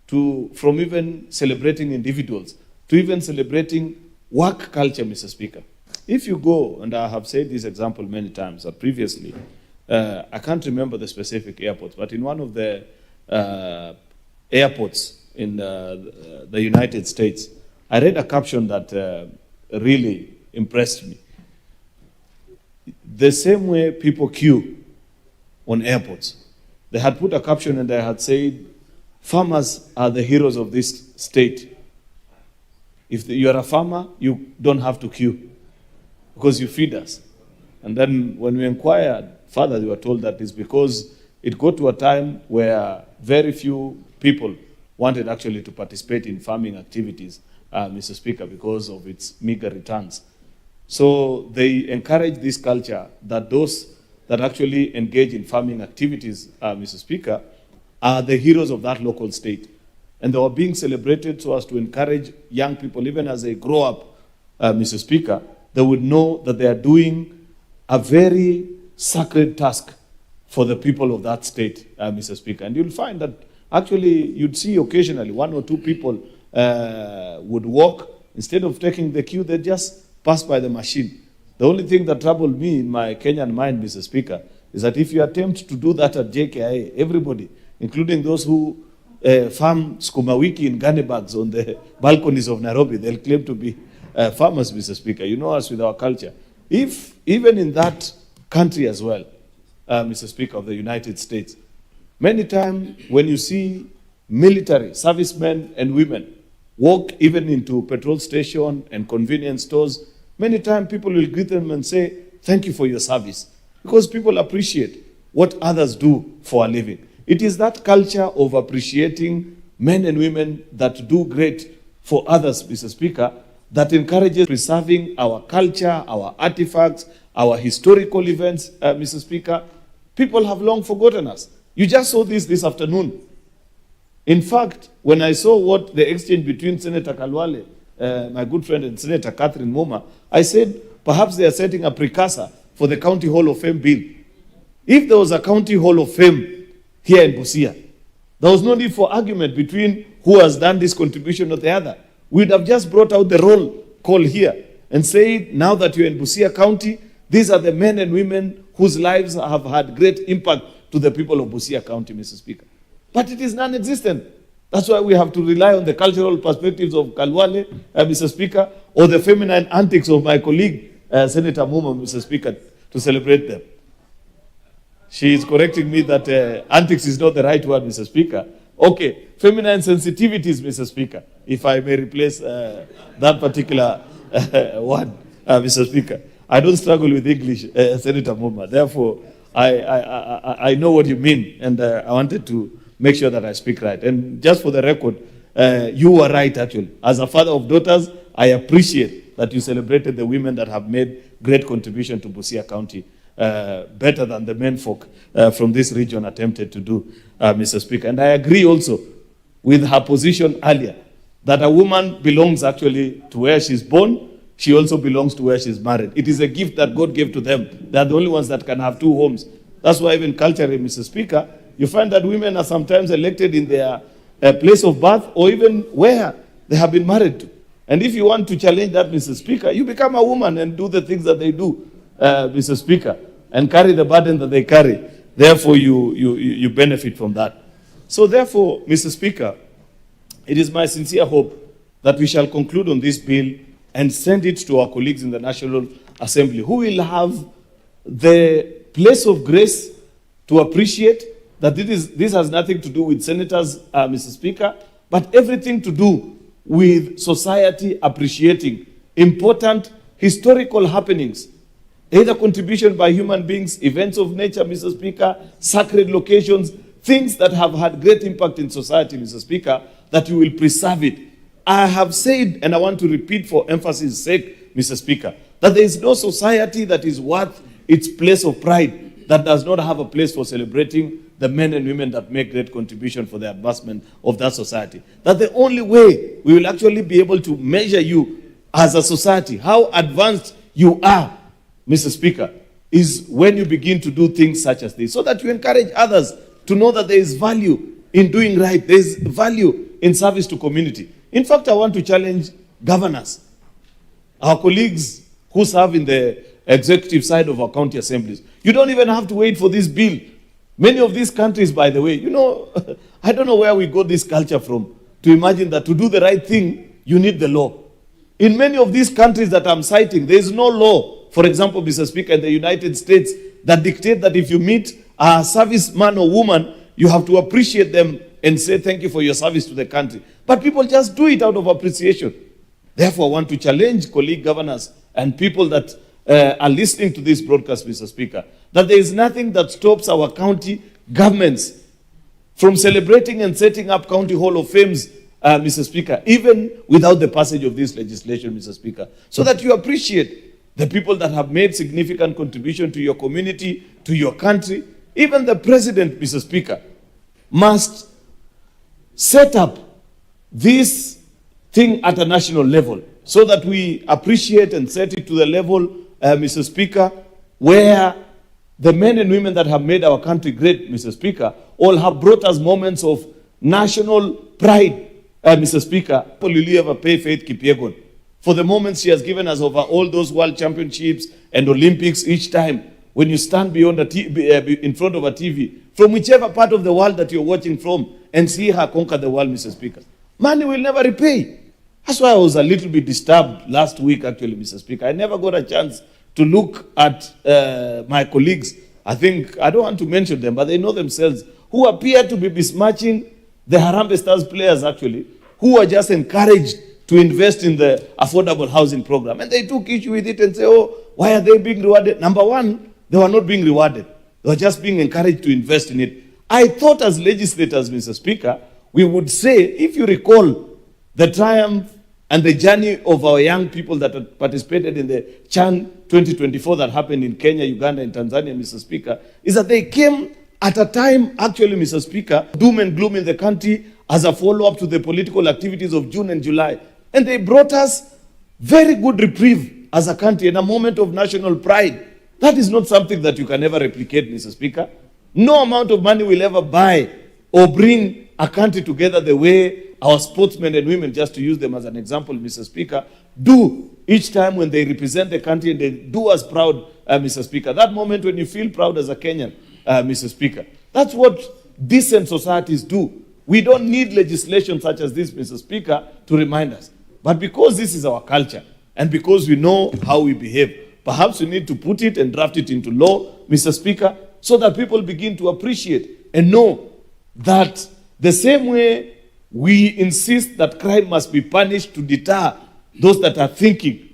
from even celebrating individuals to even celebrating work culture, Mr. Speaker. If you go, and I have said this example many times previously, I can't remember the specific airports, but in one of the airports in the United States, I read a caption that really impressed me. The same way people queue on airports, they had put a caption and they had said, farmers are the heroes of this state. If you are a farmer, you don't have to queue because you feed us. And then when we inquired further, we were told that it's because it got to a time where very few people wanted actually to participate in farming activities, Mr. Speaker, because of its meager returns. So they encourage this culture that those that actually engage in farming activities, Mr. Speaker, are the heroes of that local state. And they were being celebrated so as to encourage young people, even as they grow up, Mr. Speaker, they would know that they are doing a very sacred task for the people of that state, Mr. Speaker. And you'll find that actually you'd see occasionally one or two people would walk. Instead of taking the queue, they just pass by the machine. The only thing that troubled me in my Kenyan mind, Mr. Speaker, is that if you attempt to do that at JKIA, everybody, including those who farm skuma wiki in gunny bags on the balconies of Nairobi, they'll claim to be farmers, Mr. Speaker. You know us with our culture. If even in that country as well, Mr. Speaker, of the United States, many times when you see military servicemen and women walk even into petrol station and convenience stores, many times people will greet them and say, thank you for your service, because people appreciate what others do for a living. It is that culture of appreciating men and women that do great for others, Mr. Speaker, that encourages preserving our culture, our artifacts, our historical events, Mr. Speaker. People have long forgotten us. You just saw this afternoon. In fact, when I saw what the exchange between Senator Kalwale, my good friend, and Senator Catherine Moma, I said, perhaps they are setting a precursor for the County Hall of Fame bill. If there was a County Hall of Fame here in Busia, there was no need for argument between who has done this contribution or the other. We'd have just brought out the roll call here and said, now that you're in Busia County, these are the men and women whose lives have had great impact to the people of Busia County, Mr. Speaker. But it is non-existent. That's why we have to rely on the cultural perspectives of Kalwale, Mr. Speaker, or the feminine antics of my colleague, Senator Muma, Mr. Speaker, to celebrate them. She is correcting me that antics is not the right word, Mr. Speaker. Okay, feminine sensitivities, Mr. Speaker, if I may replace that particular word, Mr. Speaker. I don't struggle with English, Senator Muma. Therefore, I know what you mean, and I wanted to make sure that I speak right. And just for the record, you were right, actually. As a father of daughters, I appreciate that you celebrated the women that have made great contribution to Busia County, better than the men folk from this region attempted to do, Mr. Speaker. And I agree also with her position earlier, that a woman belongs actually to where she's born. She also belongs to where she's married. It is a gift that God gave to them. They are the only ones that can have two homes. That's why even culturally, Mr. Speaker, you find that women are sometimes elected in their place of birth or even where they have been married to. And if you want to challenge that, Mr. Speaker, you become a woman and do the things that they do, Mr. Speaker, and carry the burden that they carry. Therefore, you benefit from that. So therefore, Mr. Speaker, it is my sincere hope that we shall conclude on this bill and send it to our colleagues in the National Assembly, who will have the place of grace to appreciate that this has nothing to do with senators, Mr. Speaker, but everything to do with society appreciating important historical happenings, either contribution by human beings, events of nature, Mr. Speaker, sacred locations, things that have had great impact in society, Mr. Speaker, that you will preserve it. I have said, and I want to repeat for emphasis' sake, Mr. Speaker, that there is no society that is worth its place of pride that does not have a place for celebrating the men and women that make great contribution for the advancement of that society. That the only way we will actually be able to measure you as a society, how advanced you are, Mr. Speaker, is when you begin to do things such as this, so that you encourage others to know that there is value in doing right. There is value in service to community. In fact, I want to challenge governors, our colleagues who serve in the executive side of our county assemblies. You don't even have to wait for this bill. Many of these countries, by the way, you know, I don't know where we got this culture from, to imagine that to do the right thing, you need the law. In many of these countries that I'm citing, there is no law, for example, Mr. Speaker, in the United States, that dictate that if you meet a serviceman or woman, you have to appreciate them and say thank you for your service to the country. But people just do it out of appreciation. Therefore, I want to challenge colleague governors and people that are listening to this broadcast, Mr. Speaker, that there is nothing that stops our county governments from celebrating and setting up county hall of fames, Mr. Speaker, even without the passage of this legislation, Mr. Speaker, so that you appreciate the people that have made significant contribution to your community, to your country. Even the president, Mr. Speaker, must set up this thing at a national level so that we appreciate and set it to the level, Mr. Speaker, where the men and women that have made our country great, Mr. Speaker, all have brought us moments of national pride, Mr. Speaker. Will you ever pay Faith Kipyegon for the moments she has given us over all those world championships and Olympics each time? When you stand beyond in front of a TV, from whichever part of the world that you're watching from, and see her conquer the world, Mr. Speaker. Money will never repay. That's why I was a little bit disturbed last week, actually, Mr. Speaker. I never got a chance to look at my colleagues. I don't want to mention them, but they know themselves, who appear to be besmirching the Harambee Stars players, actually, who are just encouraged to invest in the affordable housing program. And they took issue with it and say, oh, why are they being rewarded? Number one, they were not being rewarded. They were just being encouraged to invest in it. I thought as legislators, Mr. Speaker, we would say, if you recall the triumph and the journey of our young people that had participated in the Chan 2024 that happened in Kenya, Uganda, and Tanzania, Mr. Speaker, is that they came at a time, actually, Mr. Speaker, doom and gloom in the country as a follow-up to the political activities of June and July. And they brought us very good reprieve as a country and a moment of national pride. That is not something that you can ever replicate, Mr. Speaker. No amount of money will ever buy or bring a country together the way our sportsmen and women, just to use them as an example, Mr. Speaker, do each time when they represent the country and they do us proud, Mr. Speaker. That moment when you feel proud as a Kenyan, Mr. Speaker. That's what decent societies do. We don't need legislation such as this, Mr. Speaker, to remind us. But because this is our culture and because we know how we behave, perhaps we need to put it and draft it into law, Mr. Speaker, so that people begin to appreciate and know that the same way we insist that crime must be punished to deter those that are thinking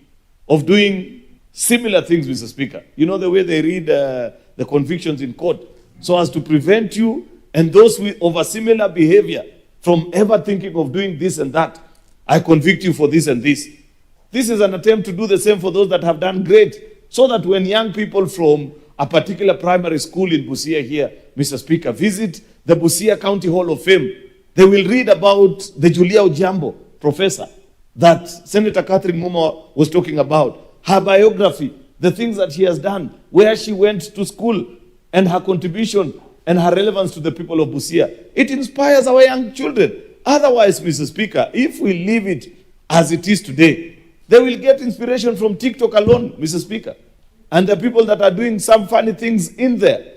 of doing similar things, Mr. Speaker. You know the way they read the convictions in court, so as to prevent you and those of a similar behavior from ever thinking of doing this and that. I convict you for this and this. This is an attempt to do the same for those that have done great, so that when young people from a particular primary school in Busia here, Mr. Speaker, visit the Busia County Hall of Fame, they will read about the Julia Ojambo professor that Senator Catherine Muma was talking about, her biography, the things that she has done, where she went to school, and her contribution and her relevance to the people of Busia. It inspires our young children. Otherwise, Mr. Speaker, if we leave it as it is today, they will get inspiration from TikTok alone, Mr. Speaker. And the people that are doing some funny things in there,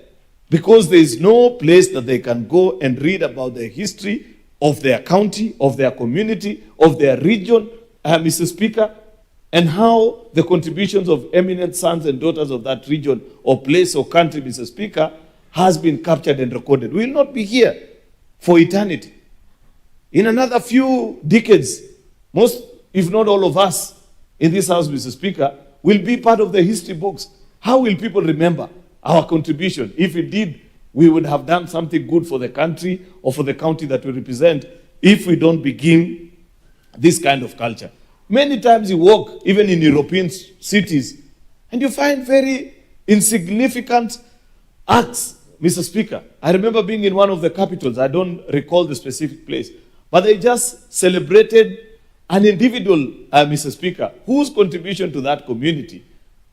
because there is no place that they can go and read about the history of their county, of their community, of their region, Mr. Speaker, and how the contributions of eminent sons and daughters of that region or place or country, Mr. Speaker, has been captured and recorded. We will not be here for eternity. In another few decades, most, if not all of us in this house, Mr. Speaker, will be part of the history books. How will people remember our contribution? If indeed we would have done something good for the country or for the county that we represent, if we don't begin this kind of culture. Many times you walk, even in European cities, and you find very insignificant acts, Mr. Speaker. I remember being in one of the capitals, I don't recall the specific place, but they just celebrated an individual, Mr. Speaker, whose contribution to that community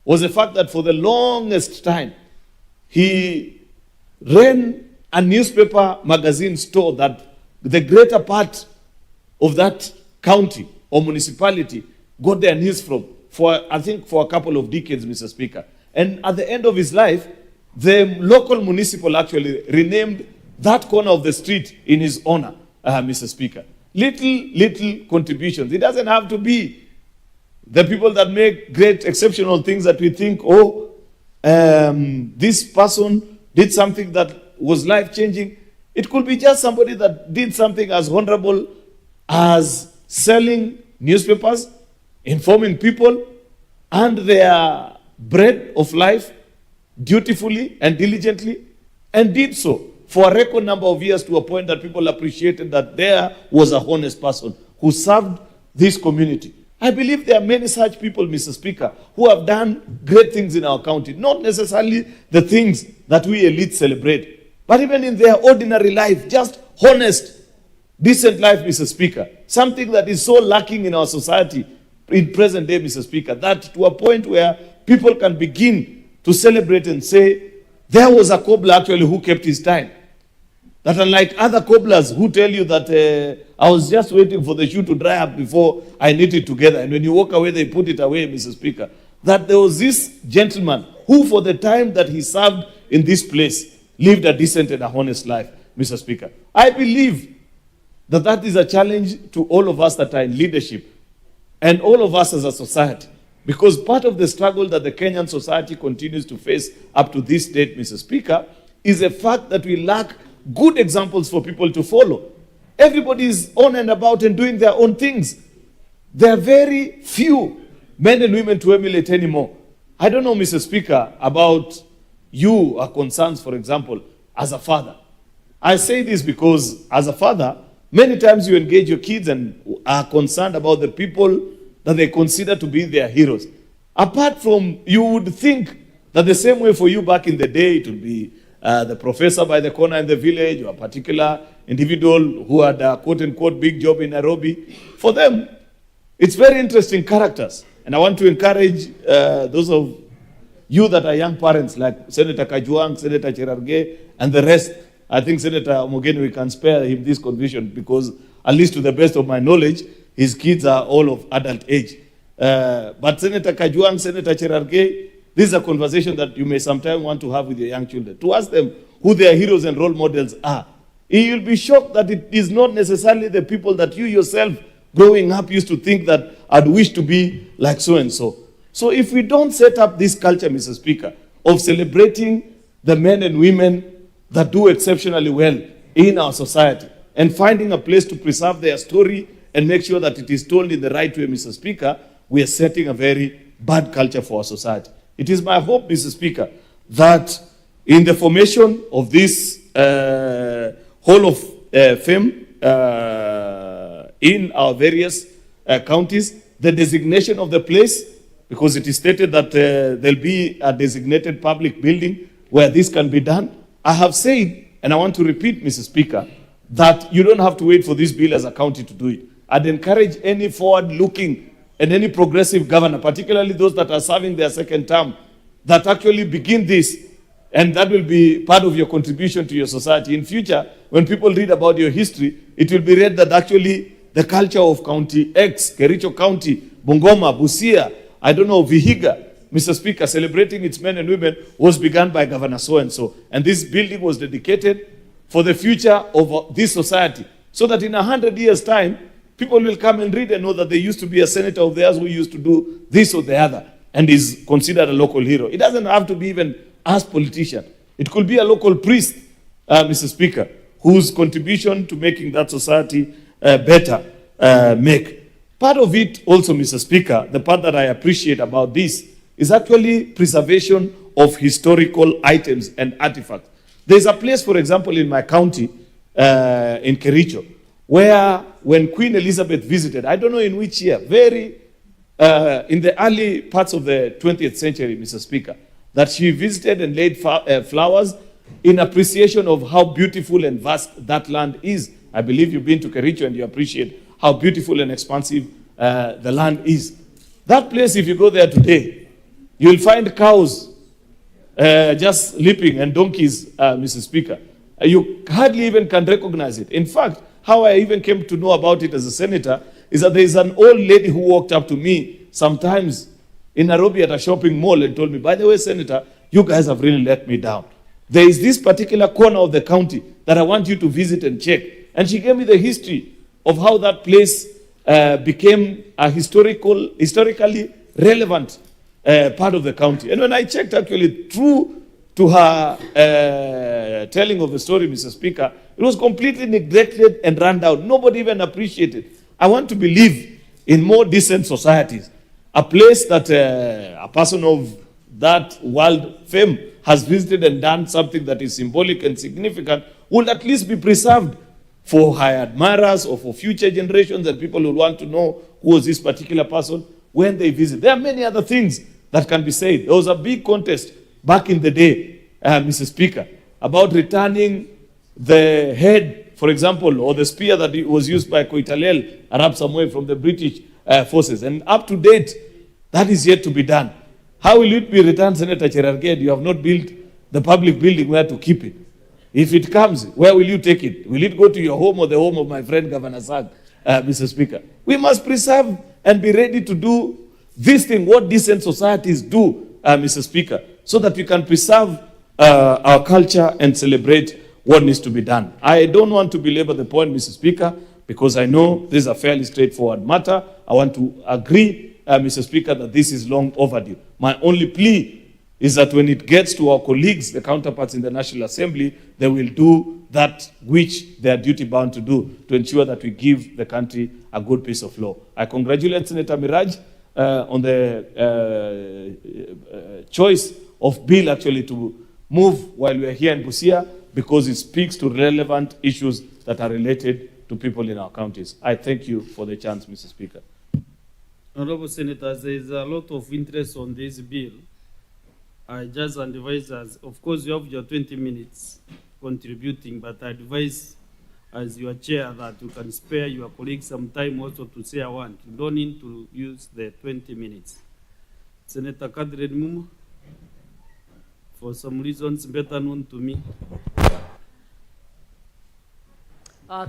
was the fact that for the longest time, he ran a newspaper magazine store that the greater part of that county or municipality got their news from for, I think, for a couple of decades, Mr. Speaker. And at the end of his life, the local municipal actually renamed that corner of the street in his honor, Mr. Speaker. Little contributions. It doesn't have to be the people that make great, exceptional things that we think, oh, this person did something that was life-changing. It could be just somebody that did something as honorable as selling newspapers, informing people, and their bread of life dutifully and diligently, and did so for a record number of years to a point that people appreciated that there was a honest person who served this community. I believe there are many such people, Mr. Speaker, who have done great things in our county. Not necessarily the things that we elites celebrate, but even in their ordinary life, just honest, decent life, Mr. Speaker. Something that is so lacking in our society in present day, Mr. Speaker, that to a point where people can begin to celebrate and say, there was a cobbler actually who kept his time. That unlike other cobblers who tell you that I was just waiting for the shoe to dry up before I knit it together, and when you walk away, they put it away, Mr. Speaker, that there was this gentleman who, for the time that he served in this place, lived a decent and a honest life, Mr. Speaker. I believe that that is a challenge to all of us that are in leadership and all of us as a society, because part of the struggle that the Kenyan society continues to face up to this date, Mr. Speaker, is the fact that we lack good examples for people to follow. Everybody is on and about and doing their own things. There are very few men and women to emulate anymore. I don't know, Mr. Speaker, about your concerns, for example, as a father. I say this because as a father, many times you engage your kids and are concerned about the people that they consider to be their heroes. Apart from, you would think that the same way for you back in the day, it would be the professor by the corner in the village, or a particular individual who had a quote-unquote big job in Nairobi. For them, it's very interesting characters. And I want to encourage those of you that are young parents, like Senator Kajwang, Senator Cherargei, and the rest. I think Senator Mogeni, we can spare him this condition because, at least to the best of my knowledge, his kids are all of adult age. But Senator Kajwang, Senator Cherargei, this is a conversation that you may sometime want to have with your young children, to ask them who their heroes and role models are. You'll be shocked that it is not necessarily the people that you yourself growing up used to think that I'd wish to be like so-and-so. So if we don't set up this culture, Mr. Speaker, of celebrating the men and women that do exceptionally well in our society and finding a place to preserve their story and make sure that it is told in the right way, Mr. Speaker, we are setting a very bad culture for our society. It is my hope, Mr. Speaker, that in the formation of this Hall of Fame in our various counties, the designation of the place, because it is stated that there'll be a designated public building where this can be done. I have said, and I want to repeat, Mr. Speaker, that you don't have to wait for this bill as a county to do it. I'd encourage any forward-looking and any progressive governor, particularly those that are serving their second term, that actually begin this, and that will be part of your contribution to your society. In future, when people read about your history, it will be read that actually the culture of County X, Kericho County, Bungoma, Busia, I don't know, Vihiga, Mr. Speaker, celebrating its men and women was begun by Governor so-and-so. And this building was dedicated for the future of this society, so that in 100 years' time, people will come and read and know that there used to be a senator of theirs who used to do this or the other and is considered a local hero. It doesn't have to be even as politician. It could be a local priest, Mr. Speaker, whose contribution to making that society better make. Part of it also, Mr. Speaker, the part that I appreciate about this is actually preservation of historical items and artifacts. There's a place, for example, in my county, in Kericho, where when Queen Elizabeth visited, I don't know in which year, in the early parts of the 20th century, Mr. Speaker, that she visited and laid flowers in appreciation of how beautiful and vast that land is. I believe you've been to Kericho and you appreciate how beautiful and expansive the land is. That place, if you go there today, you'll find cows just leaping and donkeys, Mr. Speaker. You hardly even can recognize it. In fact, how I even came to know about it as a senator is that there is an old lady who walked up to me sometimes in Nairobi at a shopping mall and told me, by the way, Senator, you guys have really let me down. There is this particular corner of the county that I want you to visit and check. And she gave me the history of how that place became a historically relevant part of the county. And when I checked actually true to her telling of the story, Mr. Speaker, it was completely neglected and run down. Nobody even appreciated. I want to believe in more decent societies. A place that a person of that world fame has visited and done something that is symbolic and significant will at least be preserved for her admirers or for future generations, and people will want to know who was this particular person when they visit. There are many other things that can be said. There was a big contest back in the day, Mr. Speaker, about returning the head, for example, or the spear that was used by Koitalel Arab Samuel from the British forces. And up to date, that is yet to be done. How will it be returned, Senator Cherarged? You have not built the public building where to keep it. If it comes, where will you take it? Will it go to your home or the home of my friend Governor Sag, Mr. Speaker? We must preserve and be ready to do this thing, what decent societies do, Mr. Speaker, so that we can preserve our culture and celebrate what needs to be done. I don't want to belabor the point, Mr. Speaker, because I know this is a fairly straightforward matter. I want to agree, Mr. Speaker, that this is long overdue. My only plea is that when it gets to our colleagues, the counterparts in the National Assembly, they will do that which they are duty-bound to do to ensure that we give the country a good piece of law. I congratulate Senator Miraj on the choice of bill actually to move while we are here in Busia, because it speaks to relevant issues that are related to people in our counties. I thank you for the chance, Mr. Speaker. Honorable Senators, there is a lot of interest on this bill. I just advise us, of course, you have your 20 minutes contributing, but I advise as your chair that you can spare your colleagues some time also to say a word. You don't need to use the 20 minutes. Senator Kadri Muma, for some reasons better known to me.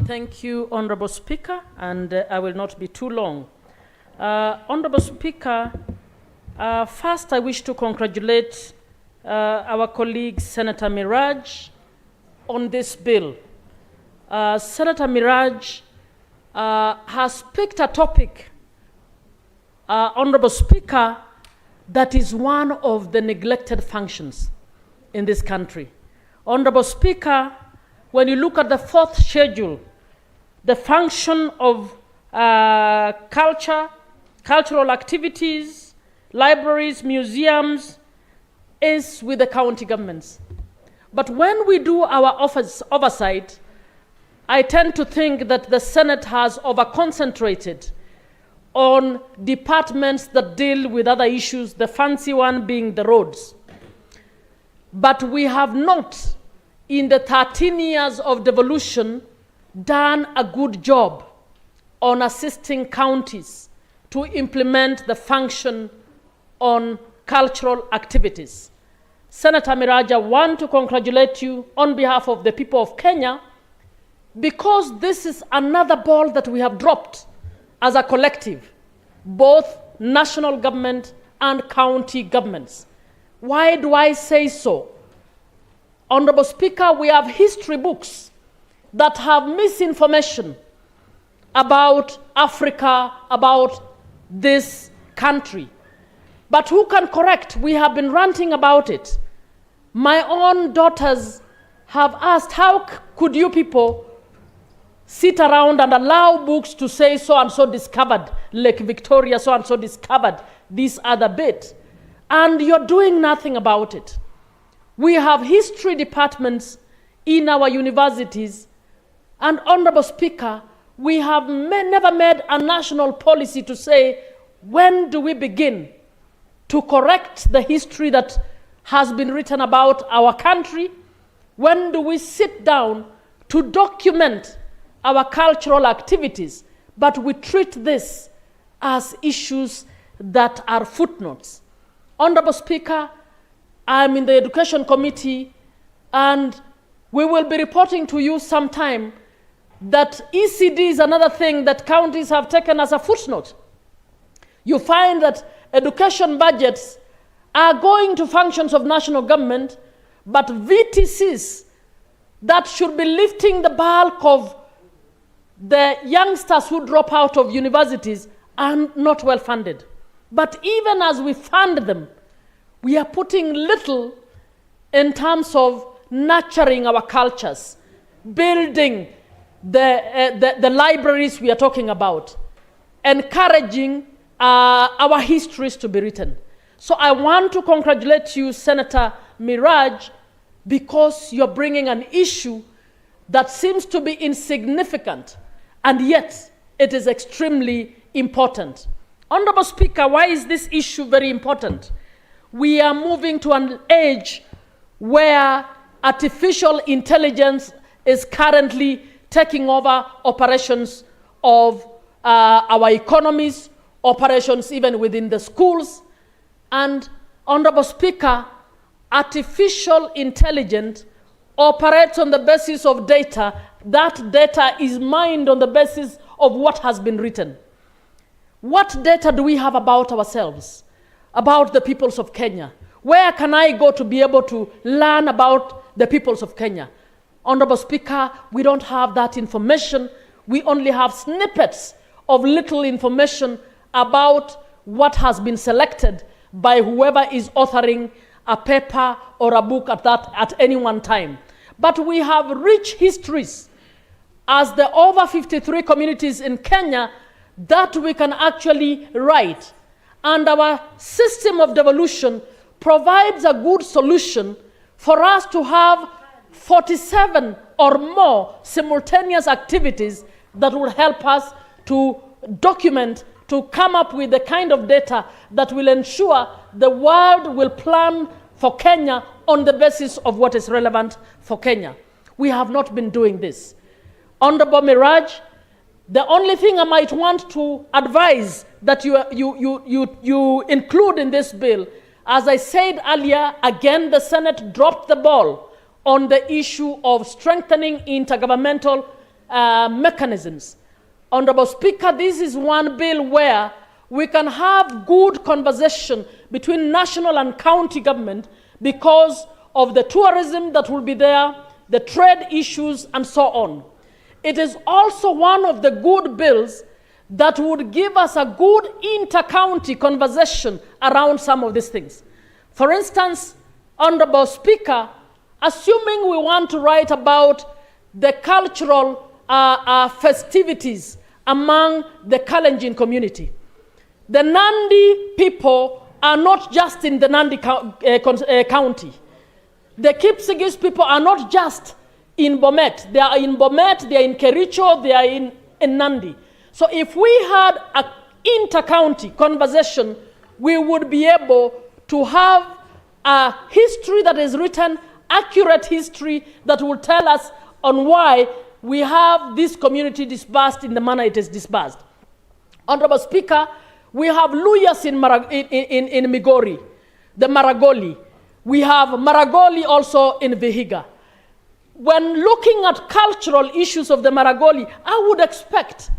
Thank you, Honorable Speaker, and I will not be too long. Honorable Speaker, first I wish to congratulate our colleague Senator Miraj on this bill. Senator Miraj has picked a topic, Honorable Speaker, that is one of the neglected functions in this country. Honorable Speaker, when you look at the fourth schedule, the function of cultural activities, libraries, museums, is with the county governments. But when we do our oversight, I tend to think that the Senate has over-concentrated on departments that deal with other issues, the fancy one being the roads. But we have not, in the 13 years of devolution, done a good job on assisting counties to implement the function on cultural activities. Senator Miraj, I want to congratulate you on behalf of the people of Kenya, because this is another ball that we have dropped as a collective, both national government and county governments. Why do I say so? Honorable Speaker, we have history books that have misinformation about Africa, about this country. But who can correct? We have been ranting about it. My own daughters have asked, how could you people sit around and allow books to say so-and-so discovered Lake Victoria, so-and-so discovered this other bit, and you're doing nothing about it? We have history departments in our universities, and Honorable Speaker, we have never made a national policy to say, when do we begin to correct the history that has been written about our country? When do we sit down to document our cultural activities? But we treat this as issues that are footnotes. Honorable Speaker, I'm in the Education Committee, and we will be reporting to you sometime that ECD is another thing that counties have taken as a footnote. You find that education budgets are going to functions of national government, but VTCs that should be lifting the bulk of the youngsters who drop out of universities are not well funded. But even as we fund them, we are putting little in terms of nurturing our cultures, building the libraries we are talking about, encouraging our histories to be written. So I want to congratulate you, Senator Miraj, because you're bringing an issue that seems to be insignificant, and yet it is extremely important. Honorable Speaker, why is this issue very important? We are moving to an age where artificial intelligence is currently taking over operations of our economies, operations even within the schools. And, Honorable Speaker, artificial intelligence operates on the basis of data. That data is mined on the basis of what has been written. What data do we have about ourselves, about the peoples of Kenya? Where can I go to be able to learn about the peoples of Kenya? Honorable Speaker, we don't have that information. We only have snippets of little information about what has been selected by whoever is authoring a paper or a book at any one time. But we have rich histories as the over 53 communities in Kenya that we can actually write. And our system of devolution provides a good solution for us to have 47 or more simultaneous activities that will help us to document, to come up with the kind of data that will ensure the world will plan for Kenya on the basis of what is relevant for Kenya. We have not been doing this. Honorable Miraj, the only thing I might want to advise that you include in this bill, as I said earlier, again, the Senate dropped the ball on the issue of strengthening intergovernmental mechanisms. Honorable Speaker, this is one bill where we can have good conversation between national and county government because of the tourism that will be there, the trade issues, and so on. It is also one of the good bills that would give us a good inter-county conversation around some of these things. For instance, Honorable Speaker, assuming we want to write about the cultural festivities among the Kalenjin community, the Nandi people are not just in the Nandi county. The Kipsigis people are not just in Bomet. They are in Bomet, they are in Kericho, they are in Nandi. So if we had an inter-county conversation, we would be able to have a history that is written, accurate history that will tell us on why we have this community dispersed in the manner it is dispersed. Honorable Speaker, we have Luyas in Migori, the Maragoli. We have Maragoli also in Vihiga. When looking at cultural issues of the Maragoli, I would expect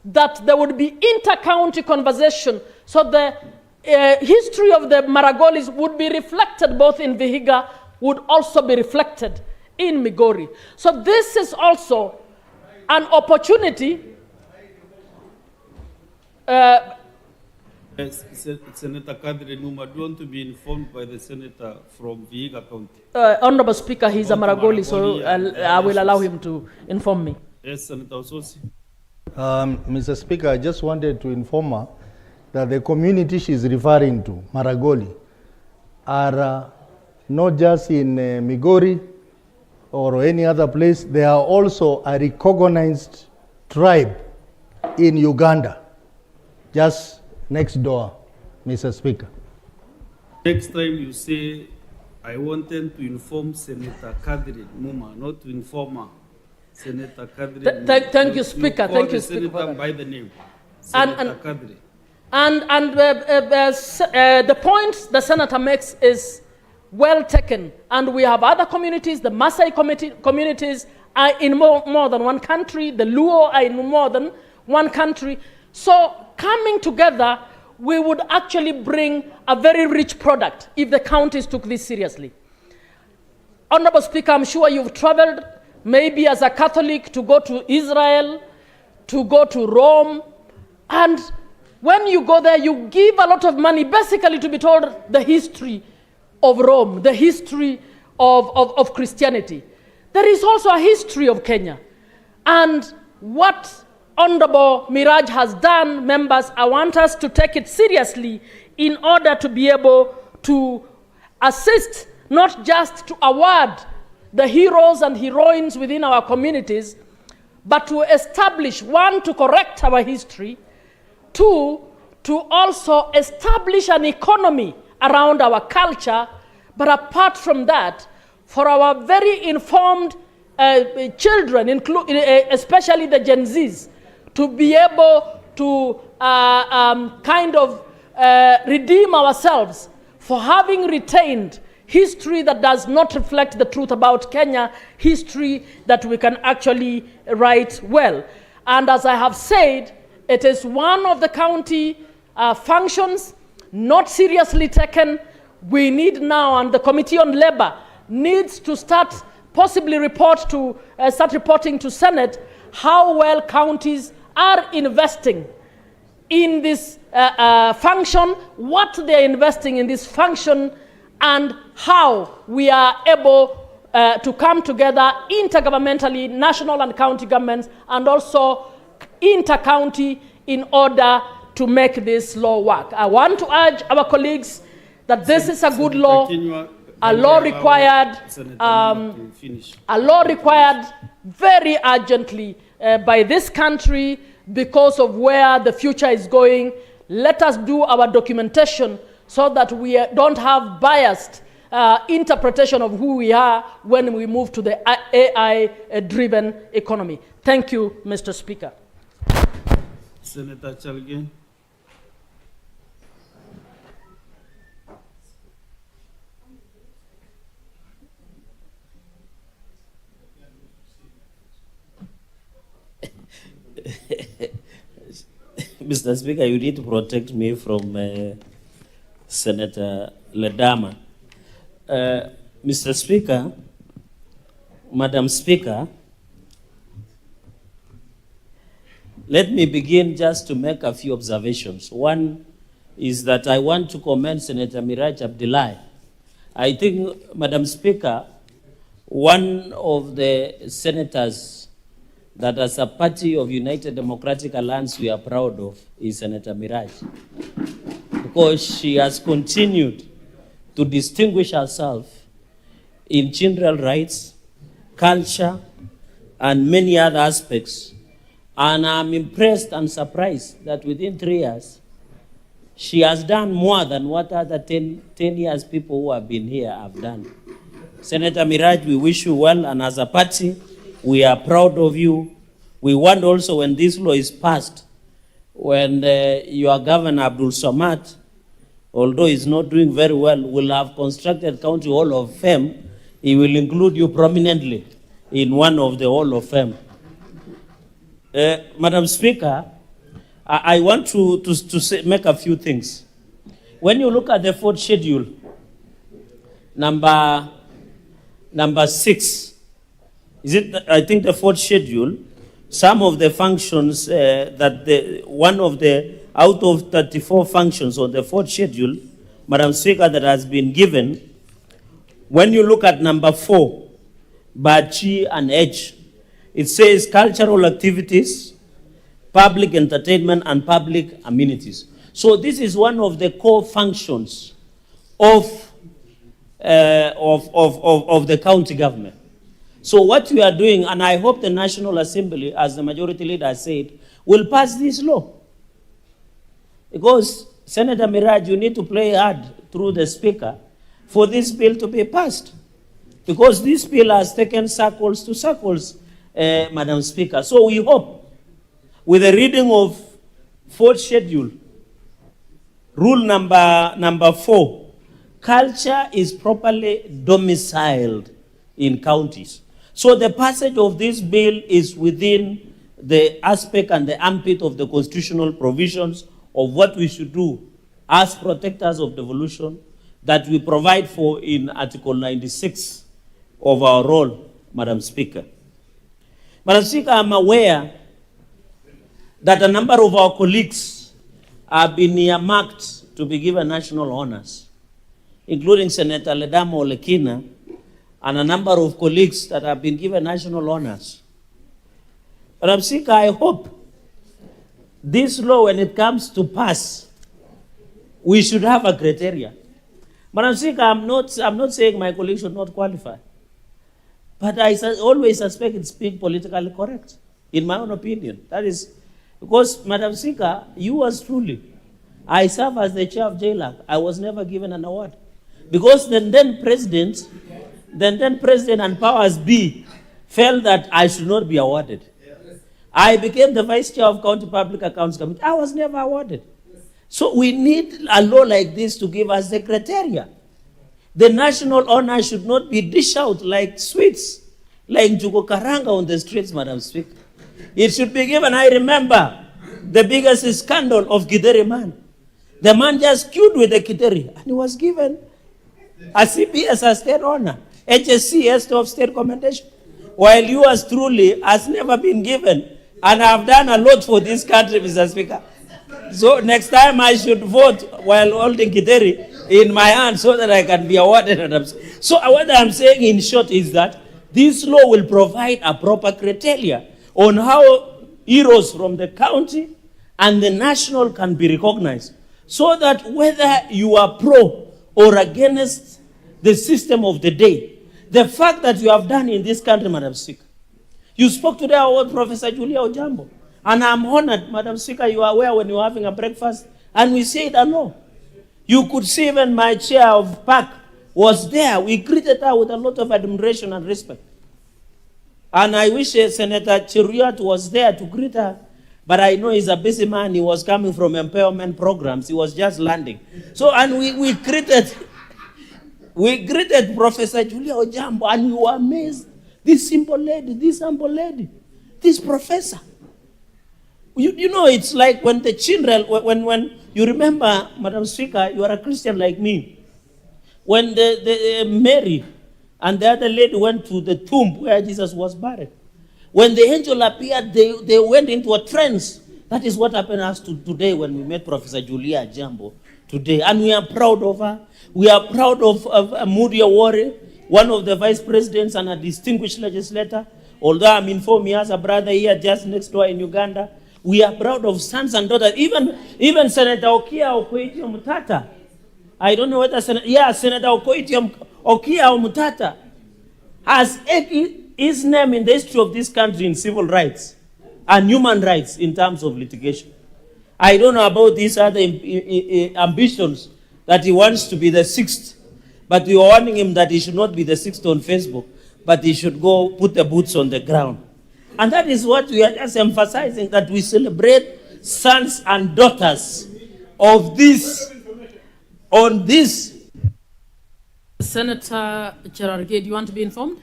that there would be inter-county conversation so the history of the Maragolis would be reflected both in Vihiga, would also be reflected in Migori. So this is also an opportunity. Senator Kadri Numa, do you want to be informed by the senator from Vihiga County? Honorable Speaker, he's a Maragoli, so I will allow him to inform me. Yes, Senator Ososi. Mr. Speaker, I just wanted to inform her that the community she's referring to, Maragoli, are not just in Migori or any other place, they are also a recognized tribe in Uganda, just next door, Mr. Speaker. Next time you say, I wanted to inform Senator Kadri Numa, not to inform her. Senator Kadri. Thank you, Speaker. Thank you, Speaker. Senator by the name, Senator Kadri. And the point the senator makes is well taken. And we have other communities, the Maasai communities are in more than one country. The Luo are in more than one country. So coming together, we would actually bring a very rich product if the counties took this seriously. Honorable Speaker, I'm sure you've traveled, maybe as a Catholic, to go to Israel, to go to Rome, and when you go there, you give a lot of money basically to be told the history of Rome, the history of Christianity. There is also a history of Kenya. And what Honorable Miraj has done, members, I want us to take it seriously in order to be able to assist, not just to award the heroes and heroines within our communities, but to establish, one, to correct our history, two, to also establish an economy around our culture, but apart from that, for our very informed children, especially the Gen Zs, to be able to redeem ourselves for having retained history that does not reflect the truth about Kenya, history that we can actually write well. And as I have said, it is one of the county functions not seriously taken. We need now, and the Committee on Labor needs to start reporting to Senate how well counties are investing in this function, what they're investing in this function, and how we are able to come together intergovernmentally, national and county governments, and also inter-county in order to make this law work. I want to urge our colleagues that this is a good law, a law required very urgently by this country because of where the future is going. Let us do our documentation so that we don't have biased interpretation of who we are when we move to the AI-driven economy. Thank you, Mr. Speaker. Senator Chalgin. Mr. Speaker, you need to protect me from Senator Ledama. Mr. Speaker, Madam Speaker, let me begin just to make a few observations. One is that I want to commend Senator Miraj Abdullahi. I think, Madam Speaker, one of the senators that as a party of United Democratic Alliance we are proud of is Senator Miraj, because she has continued to distinguish herself in children's rights, culture, and many other aspects. And I'm impressed and surprised that within 3 years, she has done more than what other 10 years people who have been here have done. Senator Miraj, we wish you well, and as a party, we are proud of you. We want also, when this law is passed, when your governor, Abdul Samad, although he's not doing very well, will have constructed County Hall of Fame, he will include you prominently in one of the Hall of Fame. Madam Speaker, I want to make a few things. When you look at the fourth schedule, number 6, is it? I think the fourth schedule, some of the functions one of the out of 34 functions on the fourth schedule, Madam Speaker, that has been given. When you look at number 4, Bachi and Edge, it says cultural activities, public entertainment, and public amenities. So this is one of the core functions of the county government. So what we are doing, and I hope the National Assembly, as the majority leader said, will pass this law. Because, Senator Miraj, you need to play hard through the Speaker for this bill to be passed. Because this bill has taken circles to circles, Madam Speaker. So we hope, with the reading of fourth schedule, rule number 4, culture is properly domiciled in counties. So the passage of this bill is within the aspect and the ambit of the constitutional provisions of what we should do as protectors of devolution that we provide for in Article 96 of our role, Madam Speaker. Madam Speaker, I'm aware that a number of our colleagues have been earmarked to be given national honors, including Senator Ledamo Lekina and a number of colleagues that have been given national honors. Madam Speaker, I hope this law, when it comes to pass, we should have a criteria. Madam Speaker, I'm not saying my colleagues should not qualify, but I always suspect it's being politically correct, in my own opinion. That is because, Madam Speaker, you as truly, I serve as the chair of JLAC. I was never given an award because the then president and powers be felt that I should not be awarded. I became the vice chair of County Public Accounts Committee. I was never awarded. So we need a law like this to give us the criteria. The national honor should not be dished out like sweets, like Njugo Karanga on the streets, Madam Speaker. It should be given. I remember the biggest scandal of Githeri man. The man just queued with the Githeri and he was given a CPS as state honor, HSC as of state commendation, while you as truly has never been given. And I've done a lot for this country, Mr. Speaker. So next time I should vote while holding Githeri in my hand so that I can be awarded. So what I'm saying in short is that this law will provide a proper criteria on how heroes from the county and the national can be recognized, so that whether you are pro or against the system of the day, the fact that you have done in this country, Madam Speaker. You spoke today about Professor Julia Ojambo, and I'm honored, Madam Speaker, you are aware when you were having a breakfast, and we said no. You could see even my chair of PAC was there. We greeted her with a lot of admiration and respect. And I wish Senator Cheruiyot was there to greet her, but I know he's a busy man. He was coming from empowerment programs. He was just landing. So, and we greeted Professor Julia Ojambo, and we were amazed. This simple lady, this humble lady, this professor. You know, it's like when the children, when you remember, Madam Speaker, you are a Christian like me. When the Mary and the other lady went to the tomb where Jesus was buried, when the angel appeared, they went into a trance. That is what happened to us today when we met Professor Julia Ojambo today. And we are proud of her. We are proud of Moody Awori, one of the vice presidents and a distinguished legislator. Although I'm informed he has a brother here just next door in Uganda. We are proud of sons and daughters. Even Senator Okia Okoitiom Mutata. I don't know whether Senator Okoitiom Okia Mutata has his name in the history of this country in civil rights and human rights in terms of litigation. I don't know about these other ambitions that he wants to be the sixth, but we are warning him that he should not be the sixth on Facebook, but he should go put the boots on the ground. And that is what we are just emphasizing, that we celebrate sons and daughters of this, on this. Senator Cherargei, do you want to be informed?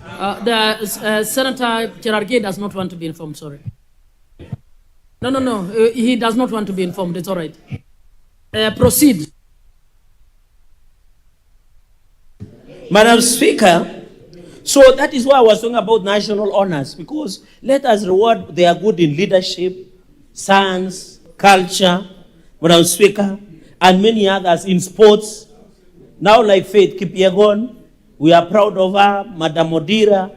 Senator Cherargei does not want to be informed, sorry. No, he does not want to be informed, it's all right. Proceed. Madam Speaker, so that is why I was talking about national honors, because let us reward they are good in leadership, science, culture, Madam Speaker, and many others in sports. Now like Faith Kipyegon, we are proud of her, Madam Odira,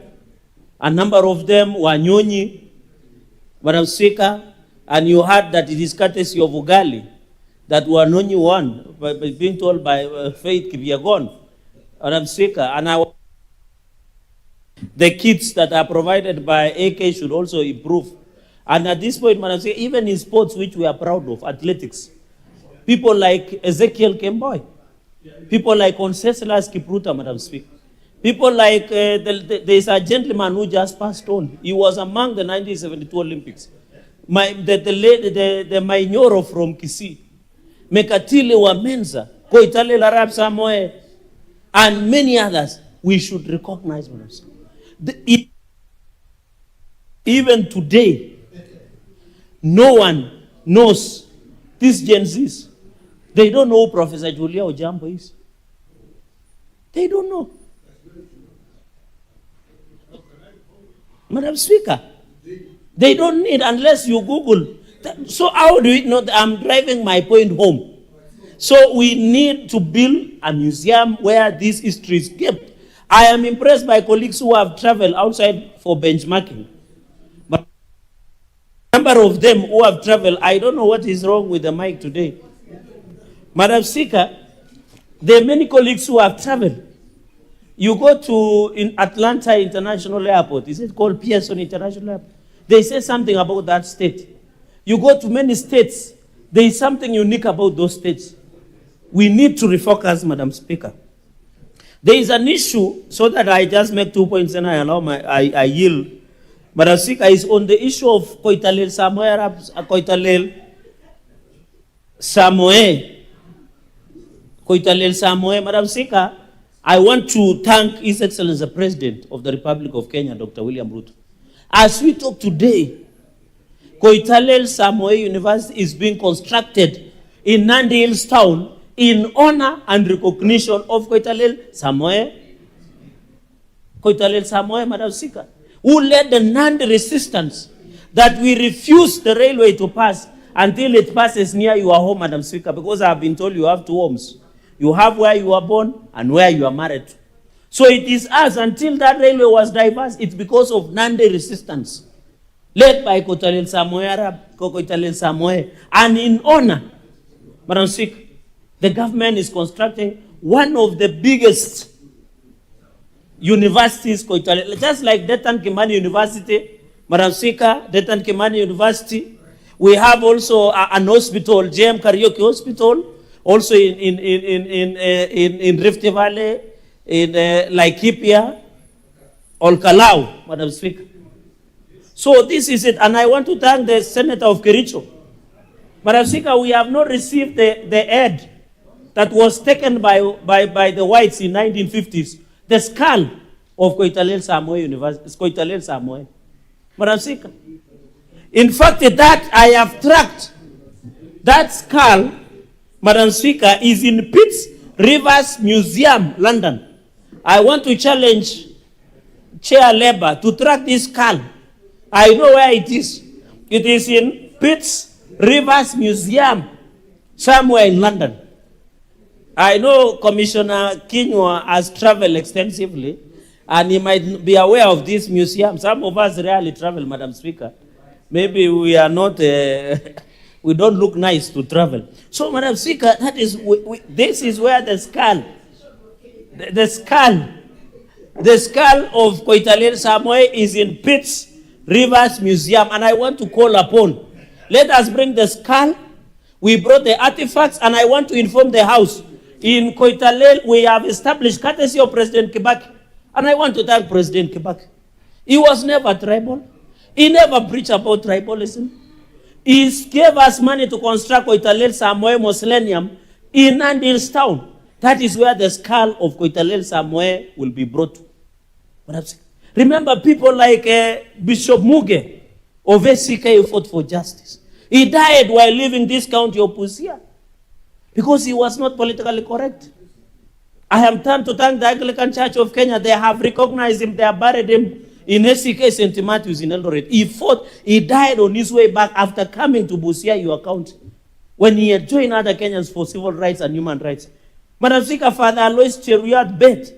a number of them were Nyonyi, Madam Speaker, and you heard that it is courtesy of Ugali that Wanyonyi won, by being told by Faith Kipyegon, Madam Speaker, and the kits that are provided by AK should also improve. And at this point, Madam Speaker, even in sports which we are proud of, athletics, people like Ezekiel Kemboy, people like Conseslus Kipruta, Madam Speaker, people like, there's a gentleman who just passed on. He was among the 1972 Olympics. The Mainyoro from Kisii, Mekatile Wamenza, Koitale Larab Samoe, and many others. we should recognize, Madam Speaker. Even today, no one knows these Gen Zs. They don't know who Professor Julia Ojambo is. They don't know. Madam Speaker, they don't need unless you Google. So how do we know that I'm driving my point home? So we need to build a museum where this history is kept. I am impressed by colleagues who have traveled outside for benchmarking. But a number of them who have traveled, I don't know what is wrong with the mic today. Madam Speaker, there are many colleagues who have traveled. You go to in Atlanta International Airport, is it called Pearson International Airport? They say something about that state. You go to many states, there is something unique about those states. We need to refocus, Madam Speaker. There is an issue, so that I just make 2 points and I yield. Madam Speaker, is on the issue of Koitalel Samoe. Madam Speaker, I want to thank His Excellency the President of the Republic of Kenya, Dr. William Ruto. As we talk today, Koitalel Samoe University is being constructed in Nandi Hills town in honor and recognition of Koitalel Samoe, Madam Speaker, who led the Nandi resistance that we refuse the railway to pass until it passes near your home, Madam Speaker, because I have been told you have 2 homes. You have where you were born and where you are married to. So it is us, until that railway was diverse, it's because of Nandi resistance, led by Koitalel Samoe. And in honor, Madam Speaker, the government is constructing one of the biggest universities, Koitalel, just like Detan Kimani University, Madam Speaker, Detan Kimani University. We have also an hospital, JM Karaoke Hospital, also in Rift Valley, in Laikipia, Olkalau, Madam Speaker. So this is it, and I want to thank the Senator of Kericho. Madam Speaker, we have not received the aid that was taken by the whites in 1950s, the skull of Koitalel Samoe University, Koitalel Samoe. Madam Speaker, in fact, that I have tracked, that skull, Madam Speaker, is in Pitts Rivers Museum, London. I want to challenge Chair Labour to track this skull. I know where it is. It is in Pitts Rivers Museum, somewhere in London. I know Commissioner Kinyua has traveled extensively, and he might be aware of this museum. Some of us rarely travel, Madam Speaker. Maybe we are not, we don't look nice to travel. So, Madam Speaker, that is, this is where the skull of Koitalel Samoe is in Pitts Rivers Museum, and I want to call upon, let us bring the skull. We brought the artifacts, and I want to inform the House, in Koitalel, we have established courtesy of President Kibaki, and I want to thank President Kibaki. He was never tribal. He never preached about tribalism. He gave us money to construct Koitalel Samoe Mausoleum in Nandi Hills town. That is where the skull of Koitalel Samoe will be brought to. Remember people like Bishop Muge of SCK who fought for justice. He died while leaving this county of Busia because he was not politically correct. I am turned to thank the Anglican Church of Kenya. They have recognized him. They have buried him in SCK St. Matthew's in Eldoret. He fought. He died on his way back after coming to Busia, your county, when he had joined other Kenyans for civil rights and human rights. Madam Speaker, Father Alois Cheruiyot Bet,